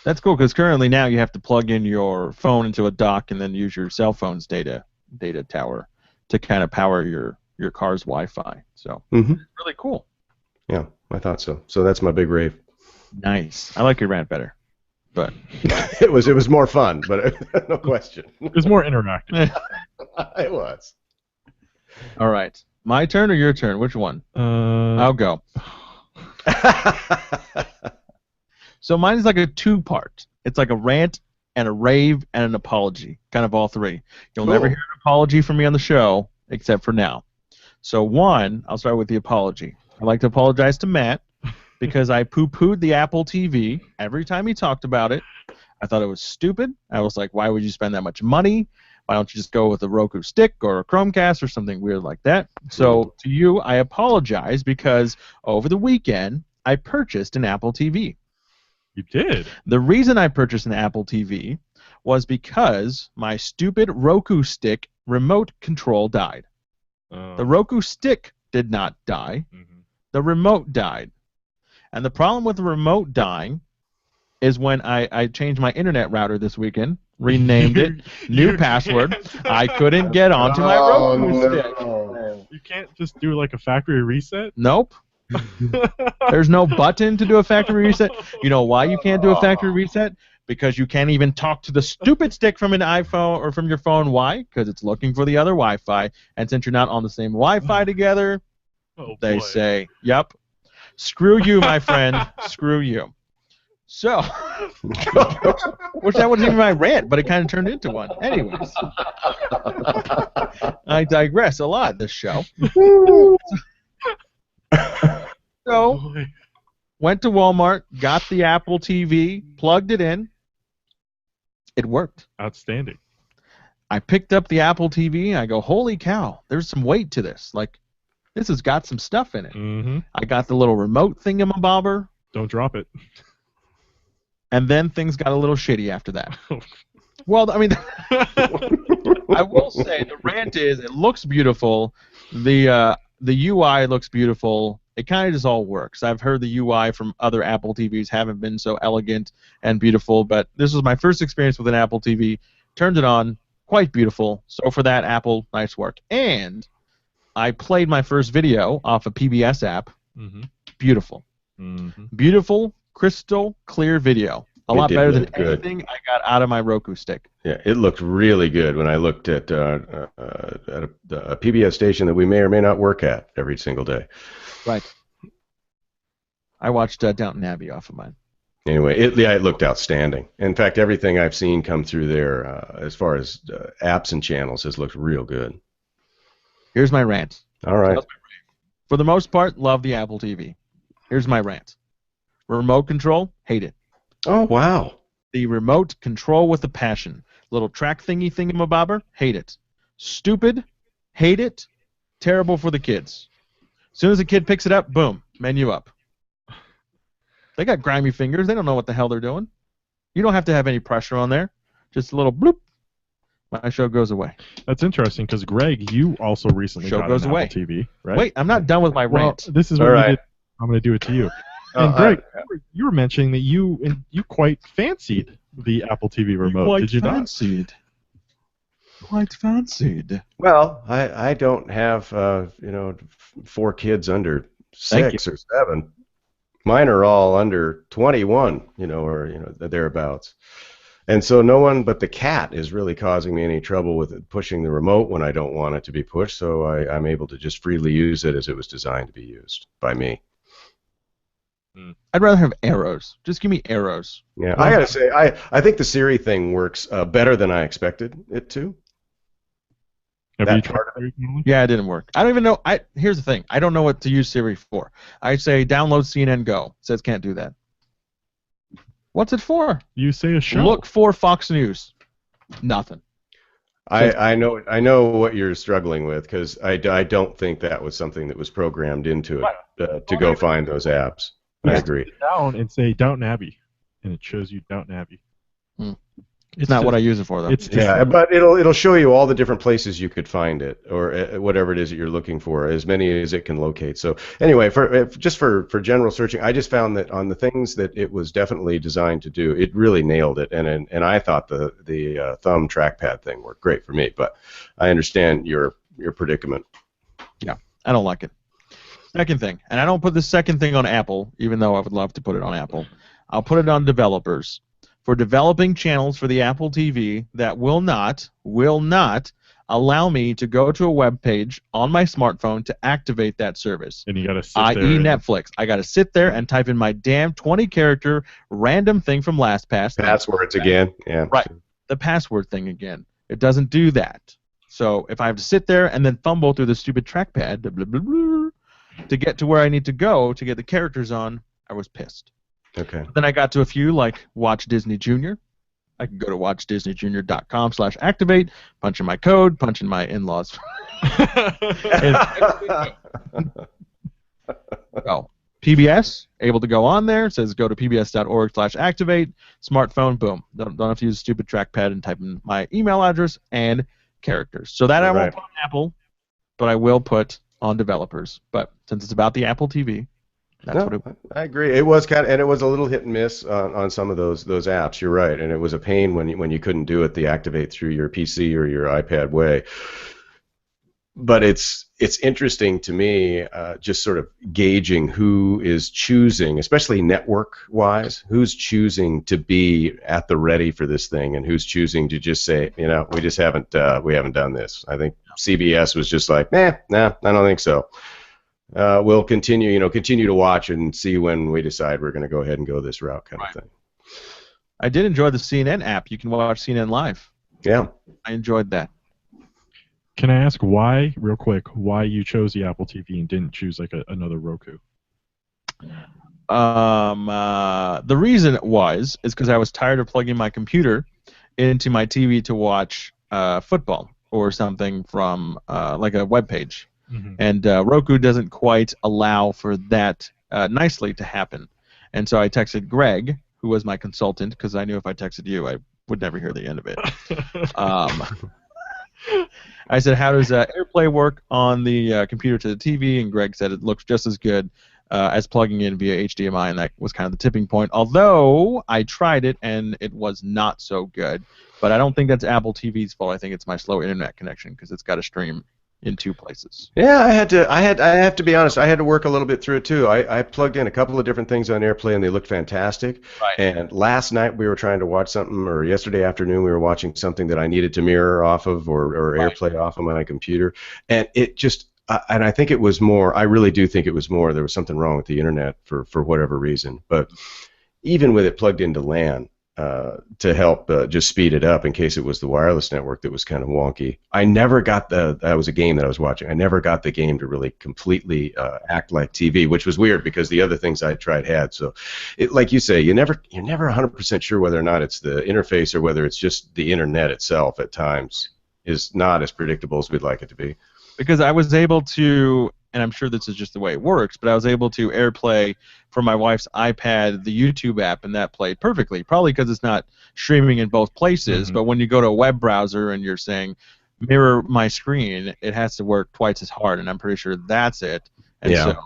That's cool because currently now you have to plug in your phone into a dock and then use your cell phone's data tower to kind of power your car's Wi-Fi. So it's really cool. Yeah, I thought so. So that's my big rave. Nice. I like your rant better, but it was more fun, but no question. It was more interactive. It was. All right. My turn or your turn? Which one? I'll go. So mine is like a 2-part. It's like a rant and a rave and an apology, kind of all 3. You'll never hear an apology from me on the show except for now. So 1, I'll start with the apology. I'd like to apologize to Matt because I poo-pooed the Apple TV every time he talked about it. I thought it was stupid. I was like, why would you spend that much money? Why don't you just go with a Roku stick or a Chromecast or something weird like that? So to you, I apologize because over the weekend, I purchased an Apple TV. You did? The reason I purchased an Apple TV was because my stupid Roku stick remote control died. The Roku stick did not die. The remote died. And the problem with the remote dying is when I changed my internet router this weekend, renamed it, new password, I couldn't get onto my Roku stick. You can't just do like a factory reset? Nope. There's no button to do a factory reset. You know why you can't do a factory reset? Because you can't even talk to the stupid stick from an iPhone or from your phone. Why? Because it's looking for the other Wi-Fi, and since you're not on the same Wi-Fi together, they say, yep, screw you, my friend, screw you. So, which that wasn't even my rant, but it kind of turned into one. Anyways, I digress a lot this show. So, went to Walmart, got the Apple TV, plugged it in. It worked. Outstanding. I picked up the Apple TV, and I go, holy cow, there's some weight to this. Like, this has got some stuff in it. I got the little remote thingamabobber. Don't drop it. And then things got a little shitty after that. Well, I mean, I will say the rant is it looks beautiful. The UI looks beautiful. It kind of just all works. I've heard the UI from other Apple TVs haven't been so elegant and beautiful, but this was my first experience with an Apple TV. Turned it on, quite beautiful. So for that, Apple, nice work. And I played my first video off a PBS app. Mm-hmm. Beautiful. Mm-hmm. Beautiful, crystal clear video. A lot did better than look good. anything I got out of my Roku stick. Yeah, it looked really good when I looked at a PBS station that we may or may not work at every single day. Right. I watched Downton Abbey off of mine. Anyway, it looked outstanding. In fact, everything I've seen come through there, as far as apps and channels, has looked real good. Here's my rant. All right. For the most part, love the Apple TV. Here's my rant. Remote control, hate it. Oh, wow. The remote control with a passion. Little track thingy thingamabobber, hate it. Stupid, hate it. Terrible for the kids. As soon as a kid picks it up, boom, menu up. They got grimy fingers. They don't know what the hell they're doing. You don't have to have any pressure on there. Just a little bloop. My show goes away. That's interesting because, Greg, you also recently Show got goes an away. Apple TV, right? Wait, I'm not done with my Well, rant. this is All what right. I'm going to do it to you. Oh, And Greg, you were mentioning that you quite fancied the Apple TV remote. Quite Did you fancied. Quite fancied. Well, I don't have 4 kids under Thank 6 or 7. Mine are all under 21, or thereabouts. And so no one but the cat is really causing me any trouble with pushing the remote when I don't want it to be pushed, so I'm able to just freely use it as it was designed to be used by me. I'd rather have arrows. Just give me arrows. Yeah, I gotta say, I think the Siri thing works better than I expected it to. Have That you tried part of Siri technology? Yeah, it didn't work. I don't even know. Here's the thing. I don't know what to use Siri for. I say download CNN Go. It says can't do that. What's it for? You say a show. Look for Fox News. Nothing. I know what you're struggling with, because I don't think that was something that was programmed into it to go find those apps. I agree. Sit down and say Downton Abbey, and it shows you Downton Abbey. It's not what I use it for, though. It's just, Yeah, but it'll show you all the different places you could find it, or whatever it is that you're looking for, as many as it can locate. So anyway, for general searching, I just found that on the things that it was definitely designed to do, it really nailed it. And I thought the thumb trackpad thing worked great for me. But I understand your predicament. Yeah, I don't like it. Second thing, and I don't put the second thing on Apple, even though I would love to put it on Apple. I'll put it on developers. For developing channels for the Apple TV that will not allow me to go to a web page on my smartphone to activate that service. and you got to sit I.e. there. and- Netflix. I got to sit there and type in my damn 20-character random thing from LastPass. Passwords again. Yeah. Right. The password thing again. It doesn't do that. So if I have to sit there and then fumble through the stupid trackpad blah, blah, blah, to get to where I need to go to get the characters on, I was pissed. Okay. Then I got to a few like Watch Disney Junior. I can go to watchdisneyjunior.com/activate, punch in my code, punch in my in-laws. Oh, PBS, able to go on there. It says go to pbs.org/activate. Smartphone, boom. Don't have to use a stupid trackpad and type in my email address and characters. So that I won't put on Apple, but I will put on developers. But since it's about the Apple TV, that's what it I agree. It was and it was a little hit and miss on some of those apps. You're right, and it was a pain when you couldn't do it the activate through your PC or your iPad way. But it's interesting to me, just sort of gauging who is choosing, especially network-wise, who's choosing to be at the ready for this thing, and who's choosing to just say, we just haven't done this. I think CBS was just like, nah, I don't think so. We'll continue to watch and see when we decide we're going to go ahead and go this route, kind of thing. I did enjoy the CNN app. You can watch CNN live. Yeah. I enjoyed that. Can I ask real quick, why you chose the Apple TV and didn't choose like another Roku? The reason is because I was tired of plugging my computer into my TV to watch football or something from like a web page. Mm-hmm. And Roku doesn't quite allow for that nicely to happen. And so I texted Greg, who was my consultant, because I knew if I texted you, I would never hear the end of it. I said, how does AirPlay work on the computer to the TV? And Greg said it looks just as good as plugging in via HDMI, and that was kind of the tipping point. Although I tried it and it was not so good. But I don't think that's Apple TV's fault. I think it's my slow internet connection because it's got to stream in 2 places. Yeah, I have to be honest. I had to work a little bit through it too. I plugged in a couple of different things on AirPlay and they looked fantastic. Right. And last night we were trying to watch something, or yesterday afternoon we were watching something that I needed to mirror off of or Right. AirPlay off of my computer, and it just. And I think it was more. I really do think it was more. There was something wrong with the internet for whatever reason. But even with it plugged into LAN. To help just speed it up in case it was the wireless network that was kind of wonky. I never got that was a game that I was watching. I never got the game to really completely act like TV, which was weird because the other things I tried had. So, like you say, you're never 100% sure whether or not it's the interface or whether it's just the internet itself. At times, is not as predictable as we'd like it to be. Because I was able to, and I'm sure this is just the way it works, but I was able to AirPlay from my wife's iPad the YouTube app, and that played perfectly. Probably because it's not streaming in both places, but when you go to a web browser and you're saying, mirror my screen, it has to work twice as hard, and I'm pretty sure that's it. And so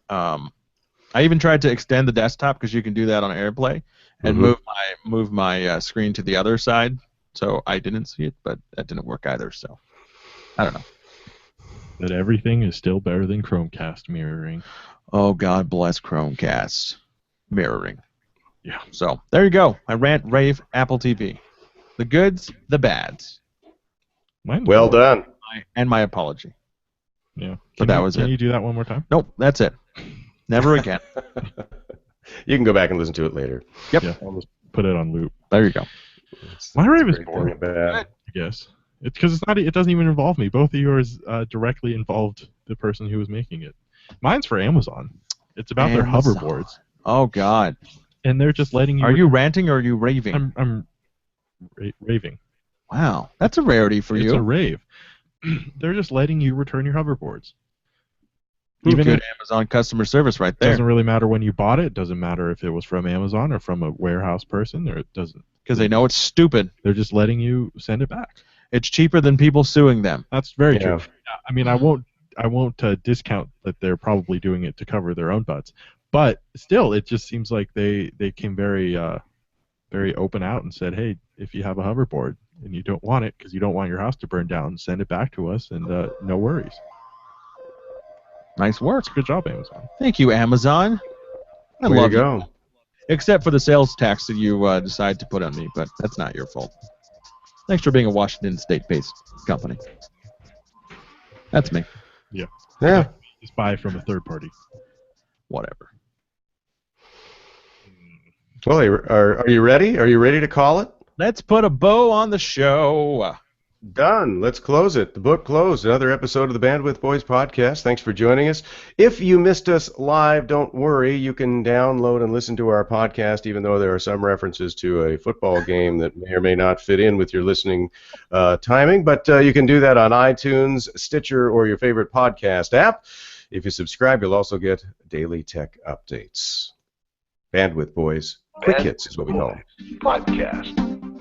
I even tried to extend the desktop because you can do that on AirPlay, and move my screen to the other side, so I didn't see it, but that didn't work either, so I don't know. That everything is still better than Chromecast mirroring. Oh, God bless Chromecast mirroring. Yeah. So, there you go. My rant, rave, Apple TV. The goods, the bads. Well done. And my apology. Yeah. But that was it. Can you do that one more time? Nope, that's it. Never again. You can go back and listen to it later. Yep. Yeah, I'll just put it on loop. There you go. My rave is Great boring, thing about- I guess. It's because it's not. It doesn't even involve me. Both of yours directly involved the person who was making it. Mine's for Amazon. It's about their Amazon. hoverboards, Oh, God. and they're just letting you. Are you ranting or are you raving? I'm raving. Wow. That's a rarity for It's you. a rave. They're just letting you return your hoverboards. Even Even good Amazon customer service right It there. doesn't really matter when you bought it. It doesn't matter if it was from Amazon or from a warehouse person, or it doesn't. Because they know it's stupid. They're just letting you send it back. It's cheaper than people suing them. That's very Yeah. true. I mean, I won't discount that they're probably doing it to cover their own butts, but still, it just seems like they came very open out and said, hey, if you have a hoverboard and you don't want it because you don't want your house to burn down, send it back to us, and no worries. Nice work. Good job, Amazon. Thank you, Amazon. I There love you go. Except for the sales tax that you decide to put on me, but that's not your fault. Thanks for being a Washington State-based company. That's me. Yeah. Just buy from a third party. Whatever. Well, are you ready? Are you ready to call it? Let's put a bow on the show. Done. Let's close it. The book closed. Another episode of the Bandwidth Boys podcast. Thanks for joining us. If you missed us live, don't worry. You can download and listen to our podcast, even though there are some references to a football game that may or may not fit in with your listening timing. But you can do that on iTunes, Stitcher, or your favorite podcast app. If you subscribe, you'll also get daily tech updates. Bandwidth Boys. Quick hits is what we call them. Podcast.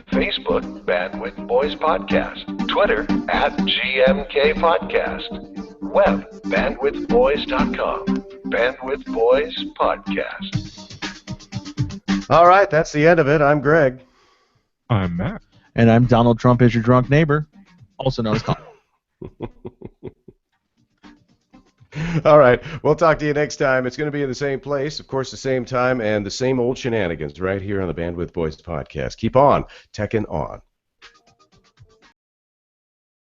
Facebook, Bandwidth Boys Podcast. Twitter, @GMK Podcast. Web, bandwidthboys.com. Bandwidth Boys Podcast. All right, that's the end of it. I'm Greg. I'm Matt. And I'm Donald Trump is your drunk neighbor, also known as Colin. All right, we'll talk to you next time. It's going to be in the same place, of course, the same time, and the same old shenanigans right here on the Bandwidth Boys podcast. Keep on teching on.